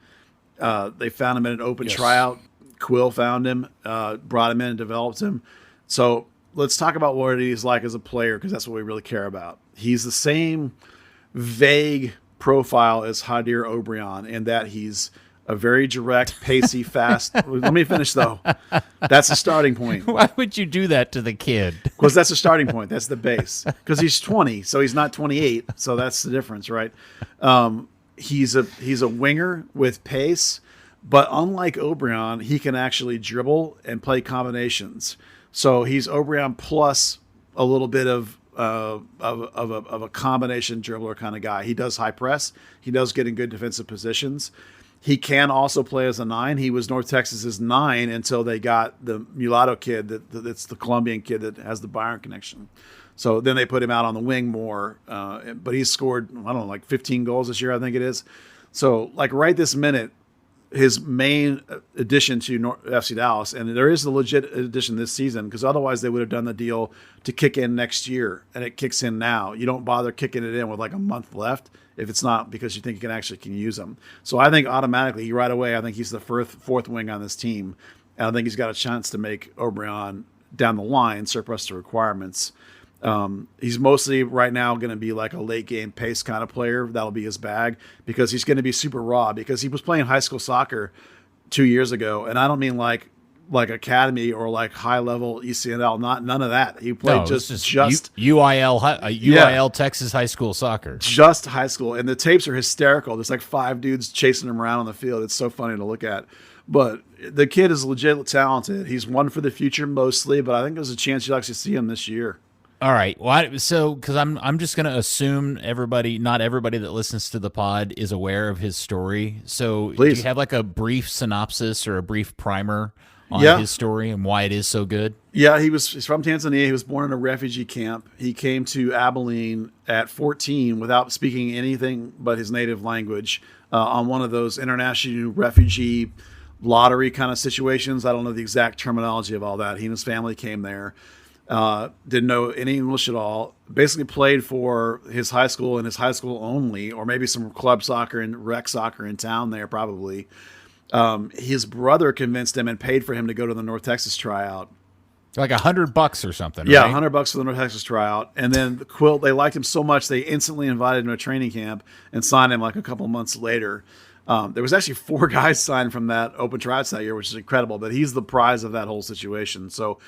They found him at an open tryout. Quill found him, brought him in and developed him. So let's talk about what he's like as a player, because that's what we really care about. He's the same vague profile as Hadir Obrian in that he's a very direct, pacey, fast. Let me finish, though. That's the starting point. Why would you do that to the kid? Because that's the starting point. That's the base. Because he's 20, so he's not 28. So that's the difference, right? He's a winger with pace, but unlike Obrian, he can actually dribble and play combinations. So he's Obrian plus a little bit of a combination dribbler kind of guy. He does high press. He does get in good defensive positions. He can also play as a 9. He was North Texas's 9 until they got the mulatto kid that's the Colombian kid that has the Bayern connection. So then they put him out on the wing more. But he's scored, I don't know, like 15 goals this year, I think it is. So like right this minute, his main addition to FC Dallas, and there is a legit addition this season, because otherwise they would have done the deal to kick in next year, and it kicks in now. You don't bother kicking it in with like a month left if it's not because you think you can use him. So I think automatically, right away, I think he's the fourth wing on this team, and I think he's got a chance to make O'Brien down the line surplus to requirements. He's mostly right now going to be like a late game pace kind of player. That'll be his bag, because he's going to be super raw, because he was playing high school soccer 2 years ago. And I don't mean like academy or like high level ECNL, none of that. He played just UIL Texas high school soccer, just high school. And the tapes are hysterical. There's like 5 dudes chasing him around on the field. It's so funny to look at, but the kid is legit talented. He's one for the future mostly, but I think there's a chance you'll actually see him this year. All right. Well, so because I'm just going to assume not everybody that listens to the pod is aware of his story. So please, do you have like a brief synopsis or a brief primer on his story and why it is so good? Yeah, he's from Tanzania. He was born in a refugee camp. He came to Abilene at 14 without speaking anything but his native language on one of those international refugee lottery kind of situations. I don't know the exact terminology of all that. He and his family came there. Didn't know any English at all, basically played for his high school and his high school only, or maybe some club soccer and rec soccer in town there probably. His brother convinced him and paid for him to go to the North Texas tryout. Like $100 or something, yeah, right? $100 for the North Texas tryout. And then they liked him so much, they instantly invited him to a training camp and signed him like a couple months later. There was actually 4 guys signed from that open tryouts that year, which is incredible, but he's the prize of that whole situation. So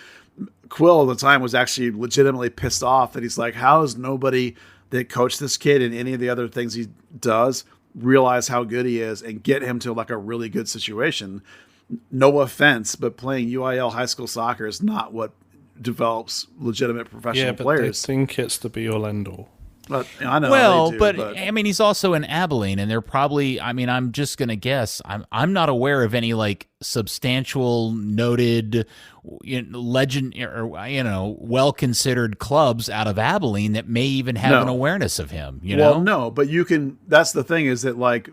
Quill at the time was actually legitimately pissed off that he's like, how has nobody that coached this kid in any of the other things he does realize how good he is and get him to like a really good situation? No offense, but playing UIL high school soccer is not what develops legitimate professional players. They think it's the be all end all. But I know. Well, but I mean, he's also in Abilene, and they're probably. I mean, I'm just gonna guess. I'm not aware of any like substantial, noted, legend or well considered clubs out of Abilene that may even have an awareness of him. Well, no, but you can. That's the thing, is that like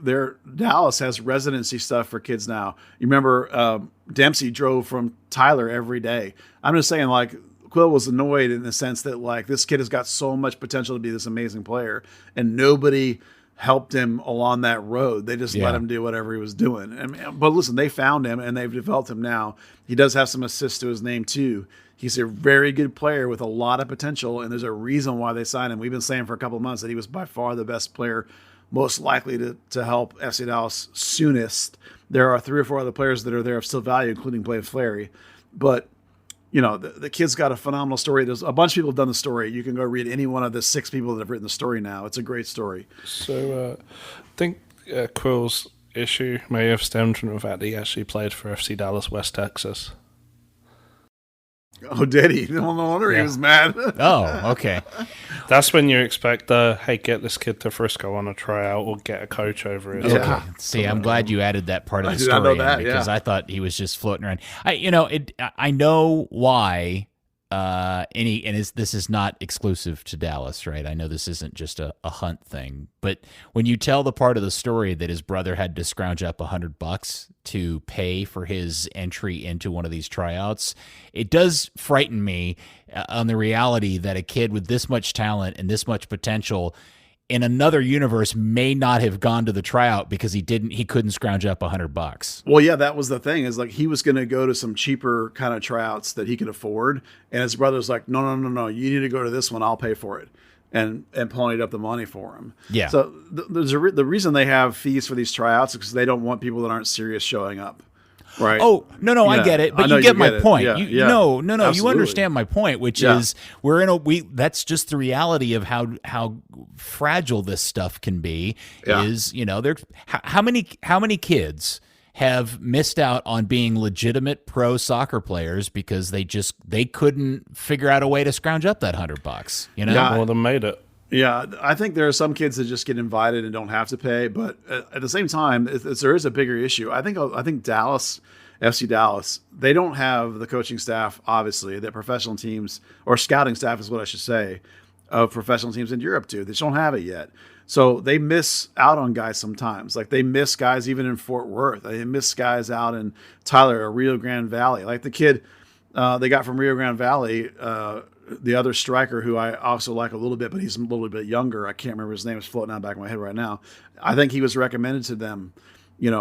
Dallas has residency stuff for kids now. You remember Dempsey drove from Tyler every day. I'm just saying, like, Quill was annoyed in the sense that like this kid has got so much potential to be this amazing player, and nobody helped him along that road. They just let him do whatever he was doing. But listen, they found him and they've developed him now. He does have some assists to his name too. He's a very good player with a lot of potential, and there's a reason why they signed him. We've been saying for a couple of months that he was by far the best player, most likely to help FC Dallas soonest. There are 3 or 4 other players that are there of still value, including Blake Flaherty. But the kid's got a phenomenal story. There's a bunch of people have done the story. You can go read any one of the 6 people that have written the story now. It's a great story. So I think Quill's issue may have stemmed from the fact that he actually played for FC Dallas West Texas. Oh, did he? No wonder he was mad. Oh, okay. That's when you expect hey, get this kid to Frisco on a tryout or get a coach over it. Okay. See, I'm glad you added that part of the story because I thought he was just floating around. I know why. This is not exclusive to Dallas, right? I know this isn't just a Hunt thing, but when you tell the part of the story that his brother had to scrounge up $100 to pay for his entry into one of these tryouts, it does frighten me on the reality that a kid with this much talent and this much potential in another universe may not have gone to the tryout because he couldn't scrounge up $100. Well, yeah, that was the thing, is like he was going to go to some cheaper kind of tryouts that he could afford. And his brother's like, no, you need to go to this one. I'll pay for it. And ponied up the money for him. Yeah. So the reason they have fees for these tryouts is because they don't want people that aren't serious showing up. Right. Oh, no, I get it, but you get my point. No, Absolutely. You understand my point, which is that's just the reality of how fragile this stuff can be. Yeah. Is how many kids have missed out on being legitimate pro soccer players because they couldn't figure out a way to scrounge up that $100. More than made it. Yeah, I think there are some kids that just get invited and don't have to pay, but at the same time, there is a bigger issue. I think Dallas, FC Dallas, they don't have the coaching staff, obviously, that professional teams, or scouting staff is what I should say, of professional teams in Europe do. They just don't have it yet. So they miss out on guys sometimes. Like they miss guys even in Fort Worth. They miss guys out in Tyler or Rio Grande Valley. Like the kid they got from Rio Grande Valley, the other striker who I also like a little bit, but he's a little bit younger. I can't remember his name. It's floating out the back of my head right now. I think he was recommended to them,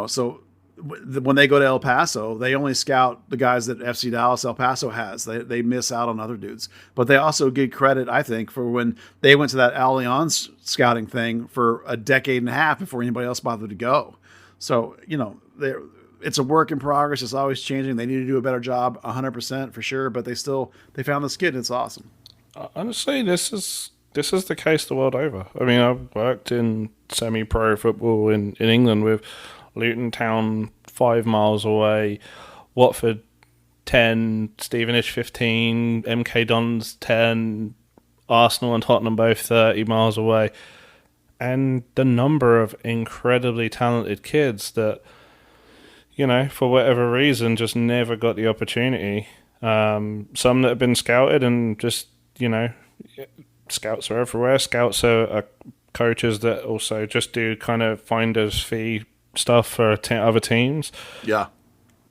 so when they go to El Paso, they only scout the guys that FC Dallas El Paso has. They miss out on other dudes. But they also get credit, I think, for when they went to that Allianz scouting thing for a decade and a half before anybody else bothered to go. So, it's a work in progress. It's always changing. They need to do a better job, 100% for sure. But they found this kid, and it's awesome. Honestly, this is the case the world over. I mean, I've worked in semi-pro football in England with Luton Town 5 miles away, Watford 10, Stevenage 15, MK Dons 10, Arsenal and Tottenham both 30 miles away. And the number of incredibly talented kids that, for whatever reason, just never got the opportunity. Some that have been scouted and just, scouts are everywhere. Scouts are coaches that also just do kind of finder's fee stuff for other teams. Yeah.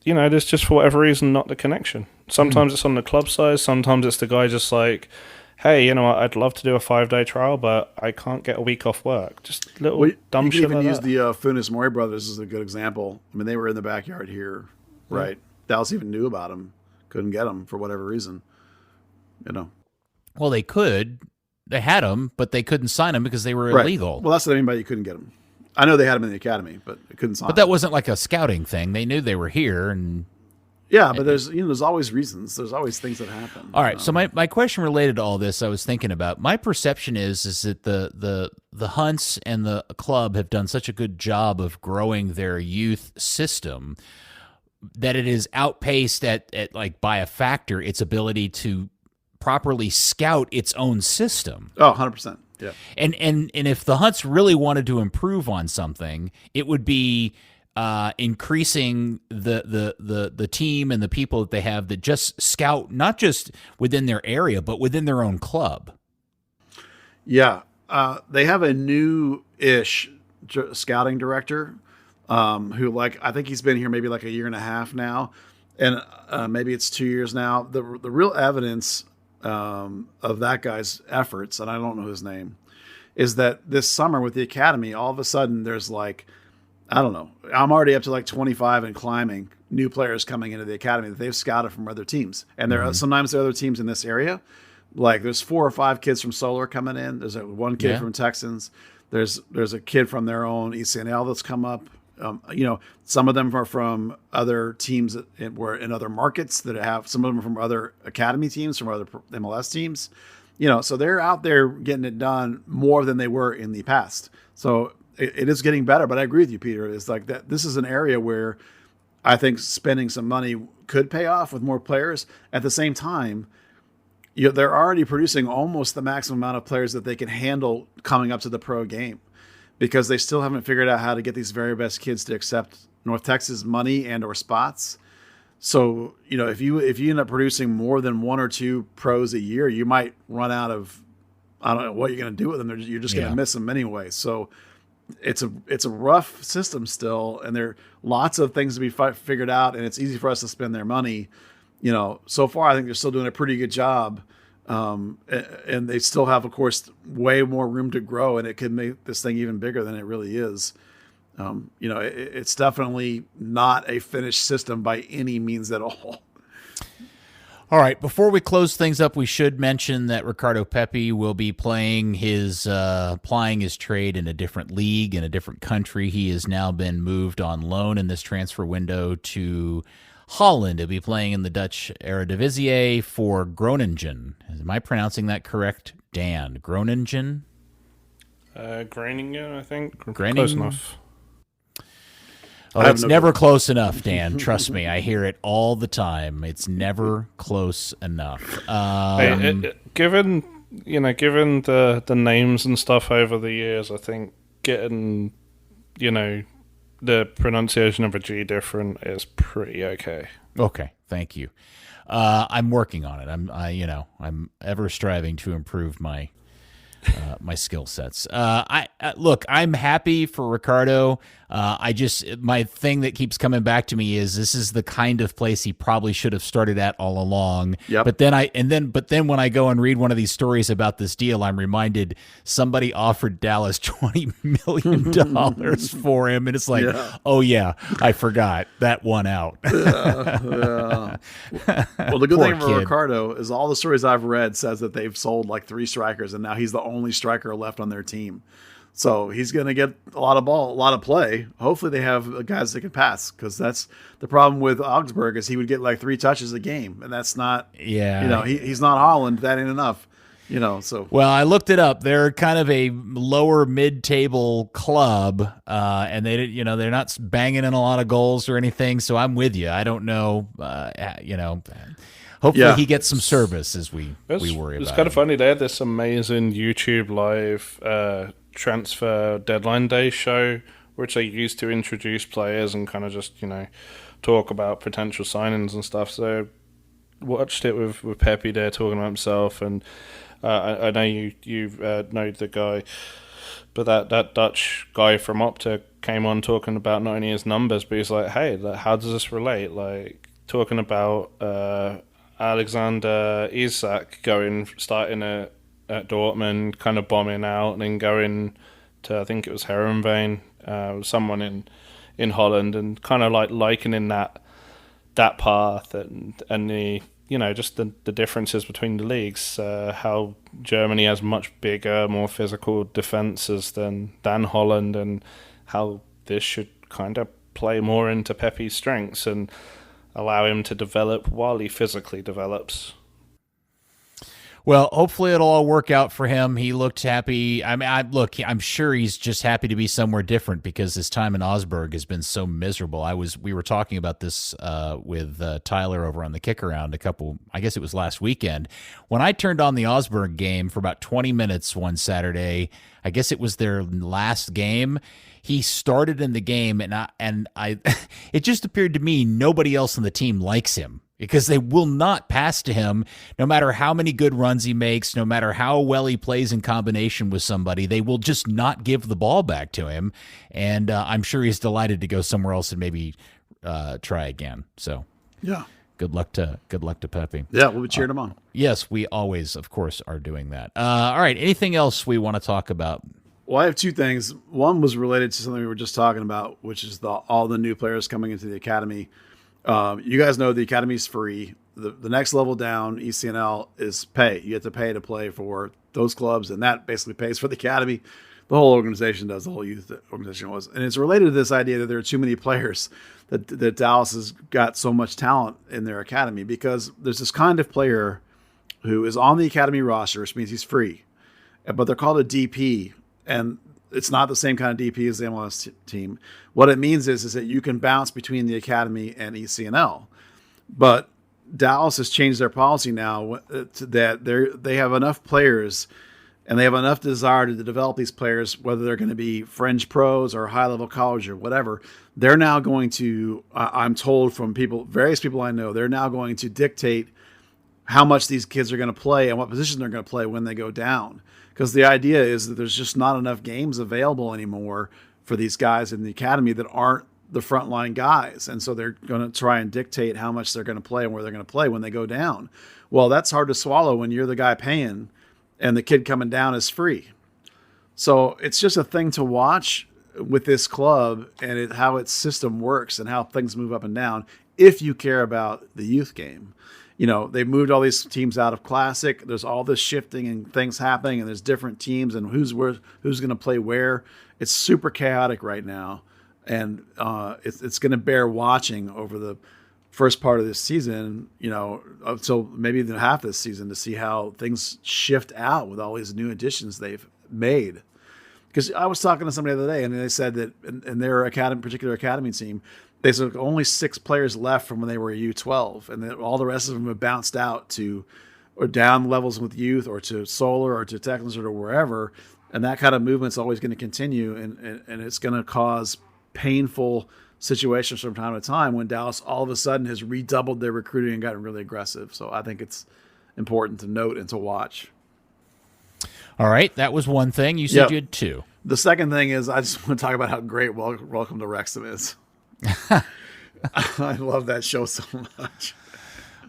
There's just for whatever reason not the connection. Sometimes it's on the club side. Sometimes it's the guy just like, hey, I'd love to do a 5-day trial, but I can't get a week off work. Just little dumb shit like that. You can even use the Funes Mori brothers as a good example. I mean, they were in the backyard here, right? Dallas even knew about them. Couldn't get them for whatever reason. Well, they could. They had them, but they couldn't sign them because they were illegal. Well, that's what I mean by you couldn't get them. I know they had them in the academy, but they couldn't sign them. But that wasn't like a scouting thing. They knew they were here, and yeah, but there's always reasons. There's always things that happen. All right. So my question related to all this, I was thinking about. My perception is that the Hunts and the club have done such a good job of growing their youth system that it is outpaced at like by a factor its ability to properly scout its own system. Oh, 100%. Yeah. And if the Hunts really wanted to improve on something, it would be increasing the team and the people that they have that just scout not just within their area but within their own club. Yeah, they have a new-ish scouting director who, I think he's been here maybe like a year and a half now, and maybe it's 2 years now. The real evidence of that guy's efforts, and I don't know his name, is that this summer with the academy, all of a sudden there's I don't know. I'm already up to 25 and climbing new players coming into the academy that they've scouted from other teams. And sometimes there are other teams in this area. There's 4 or 5 kids from Solar coming in. There's one kid from Texans. There's a kid from their own ECNL that's come up. Some of them are from other teams that were in other markets that have, some of them are from other academy teams, from other MLS teams. So they're out there getting it done more than they were in the past. So it is getting better, but I agree with you, Peter. It's like that. This is an area where I think spending some money could pay off with more players. At the same time, they're already producing almost the maximum amount of players that they can handle coming up to the pro game, because they still haven't figured out how to get these very best kids to accept North Texas money and or spots. So, if you end up producing more than 1 or 2 pros a year, you might run out of, I don't know what you're going to do with them. You're just going to miss them anyway. So it's a rough system still, and there are lots of things to be figured out, and it's easy for us to spend their money. So far I think they're still doing a pretty good job, and they still have, of course, way more room to grow, and it could make this thing even bigger than it really is. It's definitely not a finished system by any means at all. All right, before we close things up, we should mention that Ricardo Pepi will be playing plying his trade in a different league, in a different country. He has now been moved on loan in this transfer window to Holland. He'll be playing in the Dutch Eredivisie for Groningen. Am I pronouncing that correct, Dan? Groningen? Groningen, I think. Groningen? Close enough. Oh, it's never close enough, Dan. Trust me, I hear it all the time. It's never close enough. Given the names and stuff over the years, I think getting the pronunciation of a G different is pretty okay. Okay, thank you. I'm working on it. I'm ever striving to improve my my skill sets. Look, I'm happy for Ricardo. My thing that keeps coming back to me is this is the kind of place he probably should have started at all along. Yep. But then when I go and read one of these stories about this deal, I'm reminded somebody offered Dallas $20 million for him, and it's like, oh yeah, I forgot that one out. Well, the good Poor thing for kid. Ricardo is all the stories I've read says that they've sold like 3 strikers, and now he's the only striker left on their team. So he's going to get a lot of play. Hopefully they have guys that can pass, because that's the problem with Augsburg is he would get like 3 touches a game, and that's not. Yeah. He's not Holland. That ain't enough. So. Well, I looked it up. They're kind of a lower mid-table club, and they're not banging in a lot of goals or anything. So I'm with you. I don't know. Hopefully he gets some service as we worry about. It's kind of funny. They had this amazing YouTube live transfer deadline day show, which they used to introduce players and kind of just talk about potential signings and stuff. So watched it with Pepe there talking about himself, and I know you know the guy, but that Dutch guy from Opta came on talking about not only his numbers, but he's like, hey, how does this relate? Like talking about Alexander Isak starting at Dortmund, kind of bombing out, and then going to, I think it was Herenveen, someone in Holland, and kind of like likening that path and the just the differences between the leagues, how Germany has much bigger, more physical defenses than Holland, and how this should kind of play more into Pepe's strengths and allow him to develop while he physically develops. Well, hopefully it'll all work out for him. He looked happy. I'm sure he's just happy to be somewhere different because his time in Augsburg has been so miserable. We were talking about this with Tyler over on the Kick Around I guess it was last weekend. When I turned on the Augsburg game for about 20 minutes one Saturday, I guess it was their last game. He started in the game, and I it just appeared to me nobody else on the team likes him, because they will not pass to him no matter how many good runs he makes, no matter how well he plays in combination with somebody. They will just not give the ball back to him, and I'm sure he's delighted to go somewhere else and maybe try again. So yeah, good luck to Pepe. Yeah, we'll be cheering him on. Yes, we always, of course, are doing that. All right, anything else we want to talk about? Well, I have 2 things. One was related to something we were just talking about, which is all the new players coming into the academy. You guys know the academy is free. The next level down, ECNL, is pay. You have to pay to play for those clubs, and that basically pays for the academy. The whole organization does. The whole youth organization was, and it's related to this idea that there are too many players, that Dallas has got so much talent in their academy, because there's this kind of player who is on the academy roster, which means he's free, but they're called a DP. And it's not the same kind of DP as the MLS team. What it means is that you can bounce between the academy and ECNL. But Dallas has changed their policy now that they have enough players, and they have enough desire to develop these players, whether they're going to be fringe pros or high-level college or whatever. They're now going to, I'm told from various people I know, they're now going to dictate how much these kids are going to play and what position they're going to play when they go down. Because the idea is that there's just not enough games available anymore for these guys in the academy that aren't the frontline guys. And so they're going to try and dictate how much they're going to play and where they're going to play when they go down. Well, that's hard to swallow when you're the guy paying and the kid coming down is free. So it's just a thing to watch with this club and how its system works and how things move up and down if you care about the youth game. They've moved all these teams out of Classic. There's all this shifting and things happening, and there's different teams and who's going to play where. It's super chaotic right now, and it's going to bear watching over the first part of this season, until maybe even half this season, to see how things shift out with all these new additions they've made. Because I was talking to somebody the other day, and they said that in their particular academy team, they said only 6 players left from when they were a U12, and then all the rest of them have bounced out to or down levels with youth or to Solar or to Techlins or to wherever. And that kind of movement's always going to continue, and it's going to cause painful situations from time to time when Dallas all of a sudden has redoubled their recruiting and gotten really aggressive. So I think it's important to note and to watch. All right, that was one thing. You said Yep. you had two. The second thing is I just want to talk about how great Welcome to Wrexham is. I love that show so much.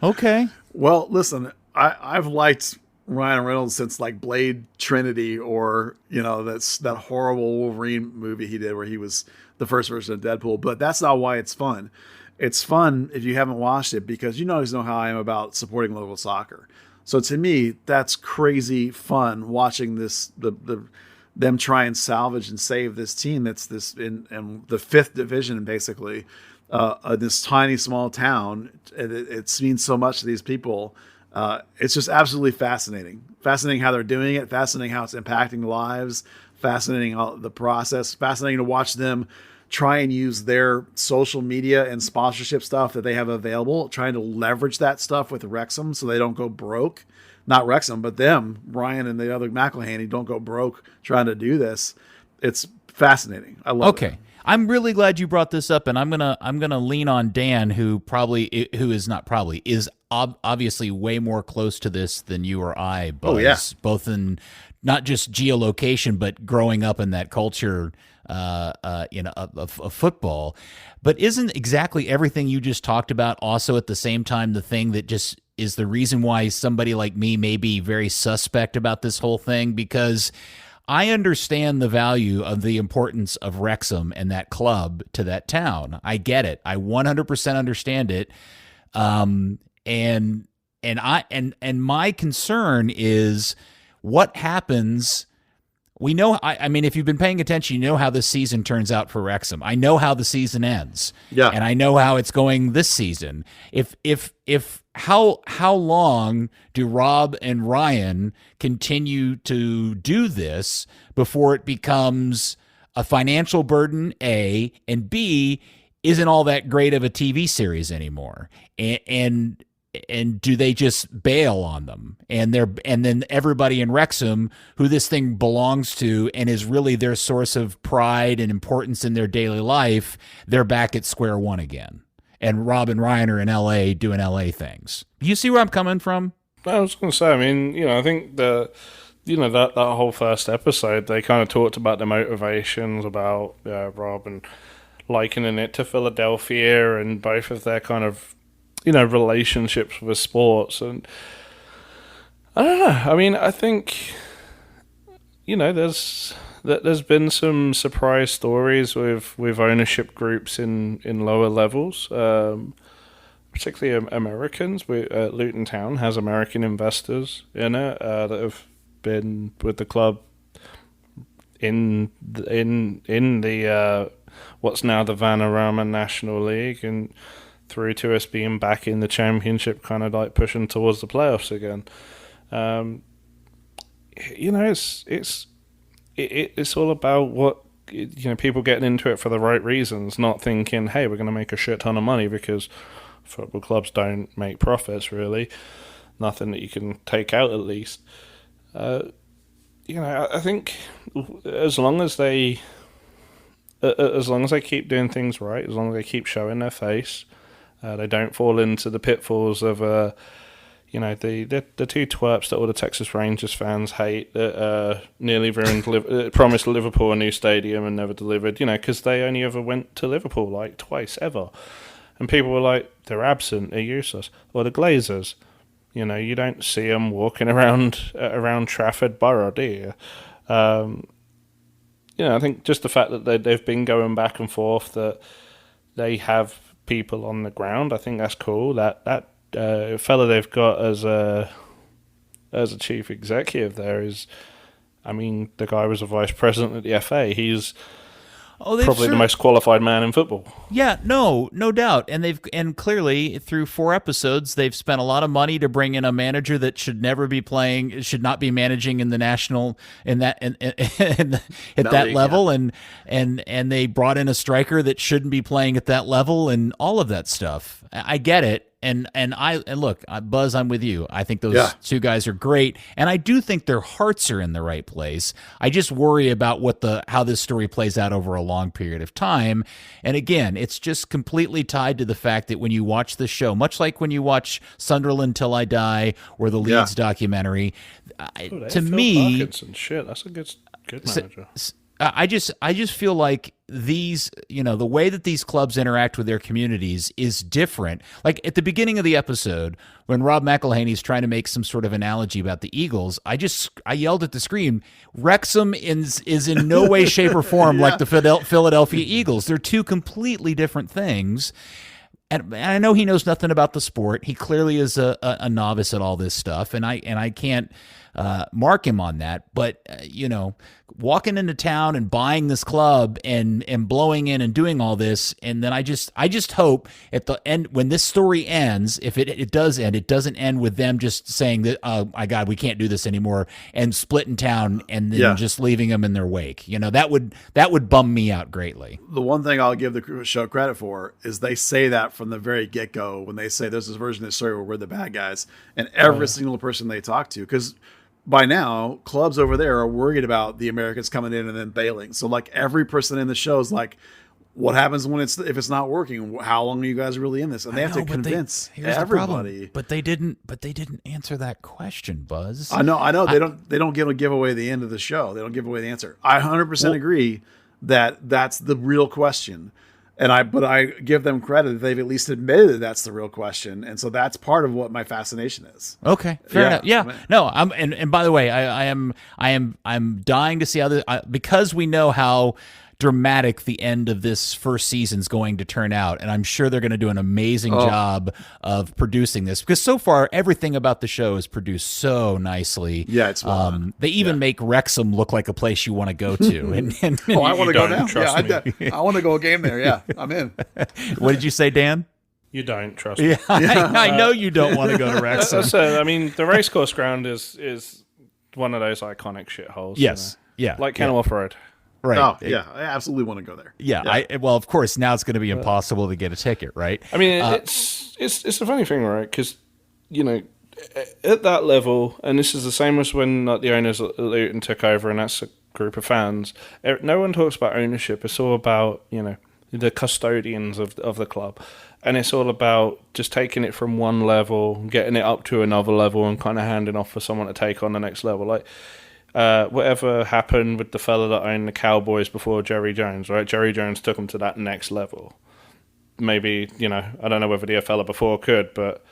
Okay. Well, listen, I've liked Ryan Reynolds since like Blade Trinity, or that horrible Wolverine movie he did where he was the first version of Deadpool. But that's not why it's fun. It's fun if you haven't watched it, because you always know how I am about supporting local soccer. So to me, that's crazy fun watching them try and salvage and save this team that's this in the 5th division, basically, this tiny small town. It means so much to these people. It's just absolutely fascinating. Fascinating how they're doing it. Fascinating how it's impacting lives. Fascinating the process. Fascinating to watch them try and use their social media and sponsorship stuff that they have available, trying to leverage that stuff with Wrexham so they don't go broke. Not Wrexham, but them, Ryan and the other McElhaney, don't go broke trying to do this. It's fascinating. I love it. Okay. I'm really glad you brought this up, and I'm gonna lean on Dan, who is obviously way more close to this than you or I, Buzz, Oh, yeah. both in not just geolocation, but growing up in that culture, of football. But isn't exactly everything you just talked about also at the same time the thing that just is the reason why somebody like me may be very suspect about this whole thing? Because I understand the value of the importance of Wrexham and that club to that town. I get it. I 100% understand it. And my concern is what happens. We know, I mean, if you've been paying attention, you know how this season turns out for Wrexham. I know how the season ends. Yeah. And I know how it's going this season. How long do Rob and Ryan continue to do this before it becomes a financial burden, A, and B, isn't all that great of a TV series anymore? And do they just bail on them? And then everybody in Wrexham, who this thing belongs to and is really their source of pride and importance in their daily life, they're back at square one again. And Rob and Ryan are in LA doing LA things. You see where I'm coming from? I was going to say, I mean, I think that whole first episode, they kind of talked about the motivations about Rob and likening it to Philadelphia and both of their kind of relationships with sports. And I don't know. I mean, I think, there's been some surprise stories with ownership groups in lower levels, particularly Americans. Luton Town has American investors in it that have been with the club in the what's now the Vanarama National League, and through to us being back in the championship, kind of like pushing towards the playoffs again. It's all about what people getting into it for the right reasons, not thinking, hey, we're going to make a shit ton of money, because football clubs don't make profits really. Nothing that you can take out, at least. I think as long as they keep doing things right, as long as they keep showing their face, they don't fall into the pitfalls of the two twerps that all the Texas Rangers fans hate, that nearly ruined, promised Liverpool a new stadium and never delivered, because they only ever went to Liverpool like twice ever. And people were like, they're absent, they're useless. Or the Glazers, you don't see them walking around Trafford Borough, do you? I think just the fact that they've been going back and forth, that they have people on the ground, I think that's cool. That fella they've got as a chief executive there is, I mean, the guy was a vice president at the FA. He's probably the most qualified man in football. Yeah, no doubt. And clearly through 4 episodes, they've spent a lot of money to bring in a manager that should not be managing in the national at that level, yeah. and they brought in a striker that shouldn't be playing at that level, and all of that stuff. I get it. And look, Buzz, I'm with you. I think those two guys are great, and I do think their hearts are in the right place. I just worry about how this story plays out over a long period of time. And again, it's just completely tied to the fact that when you watch the show, much like when you watch Sunderland Till I Die or the Leeds documentary, to me, Parkinson. Shit, that's a good manager. I just feel like these, the way that these clubs interact with their communities is different. Like at the beginning of the episode, when Rob McElhaney's trying to make some sort of analogy about the Eagles, I yelled at the screen, Wrexham is in no way, shape, or form like the Philadelphia Eagles. They're two completely different things. And I know he knows nothing about the sport. He clearly is a novice at all this stuff, and I can't mark him on that. But walking into town and buying this club and blowing in and doing all this, and then I just hope at the end, when this story ends, if it does end, it doesn't end with them just saying that, oh my God, we can't do this anymore, and splitting town and then just leaving them in their wake. That would bum me out greatly. The one thing I'll give the show credit for is they say that from the very get-go when they say there's this version of the story where we're the bad guys, and every single person they talk to, because by now clubs over there are worried about the Americans coming in and then bailing. So like every person in the show is like, what happens if it's not working? How long are you guys really in this? And they have to convince everybody. But they didn't answer that question, Buzz. I know. They don't give away the end of the show. They don't give away the answer. I 100% agree that that's the real question. But I give them credit that they've at least admitted that that's the real question, and so that's part of what my fascination is. Okay, fair enough. Yeah, no, and by the way, I'm dying to see how because we know how dramatic the end of this first season's going to turn out, and I'm sure they're going to do an amazing job of producing this, because so far everything about the show is produced so nicely. Yeah, it's they even make Wrexham look like a place you want to to go. and I want to go now. I want to go a game there. Yeah, I'm in. What did you say, Dan? You don't trust me. Yeah, I know you don't want to go to Wrexham. So, the racecourse ground is one of those iconic shitholes. Yes, yeah, like Kenilworth Road. Right. Oh, yeah. I absolutely want to go there. Yeah. Well, of course, now it's going to be impossible to get a ticket, right? It's a funny thing, right? Because, at that level, and this is the same as when the owners at Luton took over, and that's a group of fans. No one talks about ownership. It's all about, the custodians of the club. And it's all about just taking it from one level, getting it up to another level, and kind of handing off for someone to take on the next level. Like, whatever happened with the fella that owned the Cowboys before Jerry Jones, right? Jerry Jones took them to that next level. Maybe, I don't know whether the fella before could, but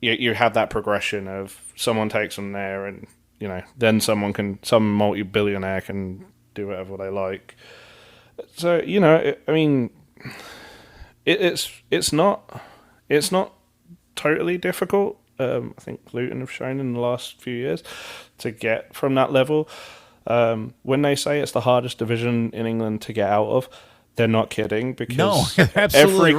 you have that progression of someone takes them there, and, then some multi-billionaire can do whatever they like. So, it's not totally difficult. I think Luton have shown in the last few years to get from that level. When they say it's the hardest division in England to get out of, they're not kidding, because every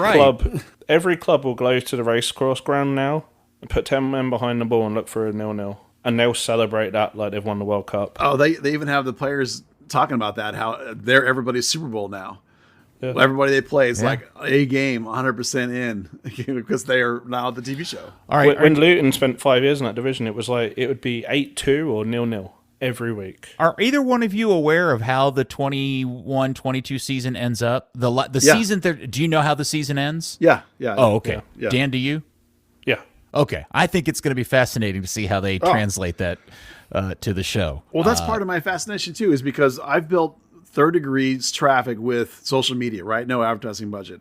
club will go to the racecourse ground now and put 10 men behind the ball and look for a 0-0, and they'll celebrate that like they've won the World Cup. Oh, they even have the players talking about that, how they're everybody's Super Bowl now. Yeah. Everybody they play is like a game, 100% in, because they are now the TV show. All right. When Luton spent 5 years in that division, it was like it would be 8-2 or 0-0 every week. Are either one of you aware of how the 21-22 season ends up? The season. Do you know how the season ends? Yeah. Oh, okay. Yeah. Dan, do you? Yeah. Okay. I think it's going to be fascinating to see how they translate that to the show. Well, that's part of my fascination too, is because I've built third degrees traffic with social media, right? No advertising budget.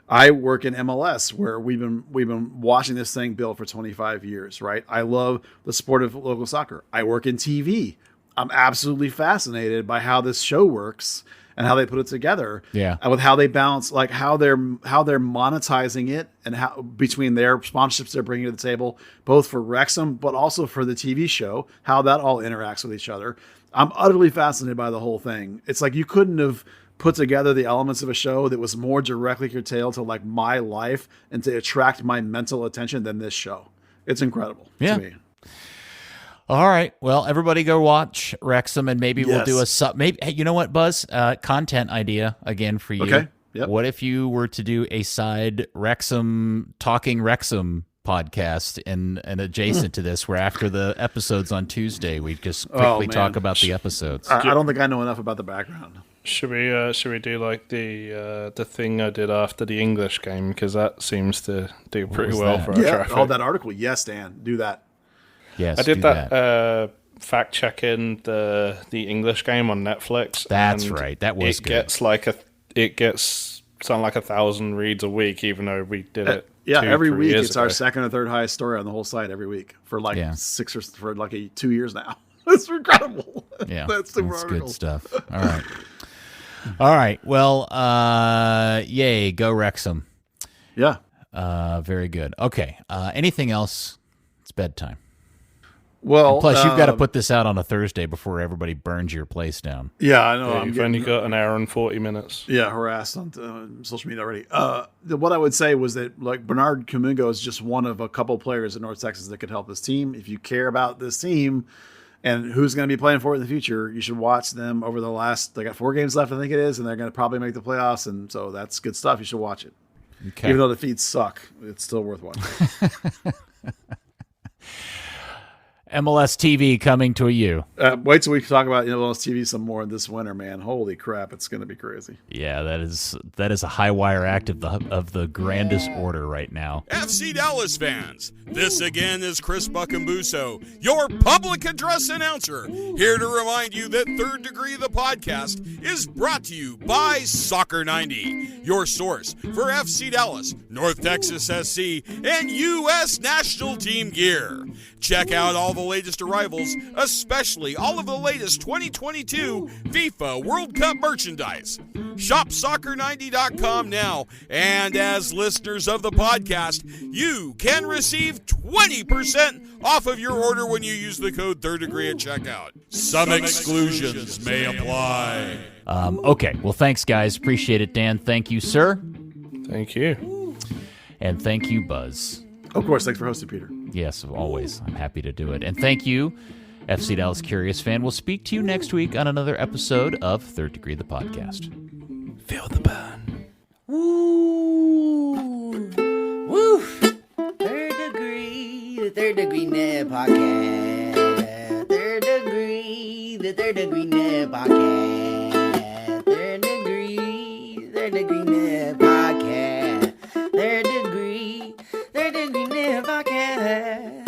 I work in MLS, where we've been watching this thing build for 25 years, right? I love the sport of local soccer. I work in TV. I'm absolutely fascinated by how this show works and how they put it together. Yeah. And with how they balance, like how they're monetizing it, and how between their sponsorships they're bringing to the table, both for Wrexham but also for the TV show, how that all interacts with each other. I'm utterly fascinated by the whole thing. It's like you couldn't have put together the elements of a show that was more directly curtailed to like my life and to attract my mental attention than this show. It's incredible to me. All right. Well, everybody go watch Wrexham, and maybe we'll do maybe. Hey, you know what, Buzz? Content idea again for you. Okay. Yep. What if you were to do a side talking Wrexham podcast and adjacent to this, where after the episodes on Tuesday, we just quickly talk about the episodes. I don't think I know enough about the background. Should we do like the thing I did after the English game, because that seems to do pretty well for our traffic. Oh, that article. Yes, Dan, do that. Yes, I did that. Fact checking the English game on Netflix. That's right. That was good. It gets something like 1,000 reads a week, even though we did it. Every 3 week years it's ago. our second or third highest story on the whole site every week for like 2 years now. It's incredible. Yeah, that's good stuff. All right. Well, yay, go Wrexham. Yeah. Very good. Okay. Anything else? It's bedtime. Well, and plus, you've got to put this out on a Thursday before everybody burns your place down. Yeah, I know. You've only got an hour and 40 minutes. Yeah, harassed on social media already. What I would say was that like Bernard Kumingo is just one of a couple players in North Texas that could help this team. If you care about this team and who's going to be playing for it in the future, you should watch them over the last. They got 4 games left, I think it is, and they're going to probably make the playoffs. And so that's good stuff. You should watch it. Okay. Even though the feeds suck, it's still worth watching. MLS TV coming to you. Wait till we talk about MLS TV some more this winter, man. Holy crap, it's going to be crazy. Yeah, that is a high wire act of the grandest order right now. FC Dallas fans, this again is Chris Buckambuso, your public address announcer, here to remind you that Third Degree the podcast is brought to you by Soccer 90, your source for FC Dallas, North Texas SC, and U.S. national team gear. Check out all the latest arrivals, especially all of the latest 2022 FIFA World Cup merchandise. Shop soccer90.com now, and as listeners of the podcast, you can receive 20% off of your order when you use the code Third Degree at checkout. Some exclusions may apply. Okay, well, thanks, guys. Appreciate it, Dan. Thank you, sir. Thank you. And thank you, Buzz. Of course, thanks for hosting, Peter. Yes, always. I'm happy to do it. And thank you, FC Dallas Curious fan. We'll speak to you next week on another episode of Third Degree the podcast. Feel the burn. Woo! Woo! Third Degree, the Third Degree Net Podcast. Third Degree, the Third Degree Net Podcast. Third Degree, Third Degree Net Podcast. Third Degree Net Podcast.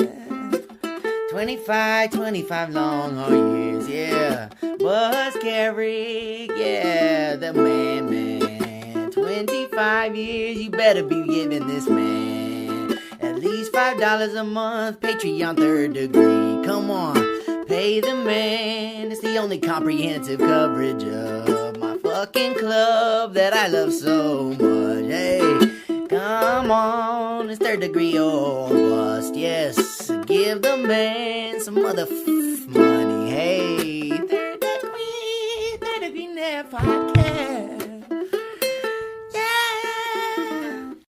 25 long hard years, yeah. Buzz Carrick, yeah, the man. 25 years, you better be giving this man at least $5 a month. Patreon Third Degree, come on, pay the man. It's the only comprehensive coverage of my fucking club that I love so much. Hey, come on, it's Third Degree or bust. Yes, give the man some money. Hey, Third Degree Net Podcast.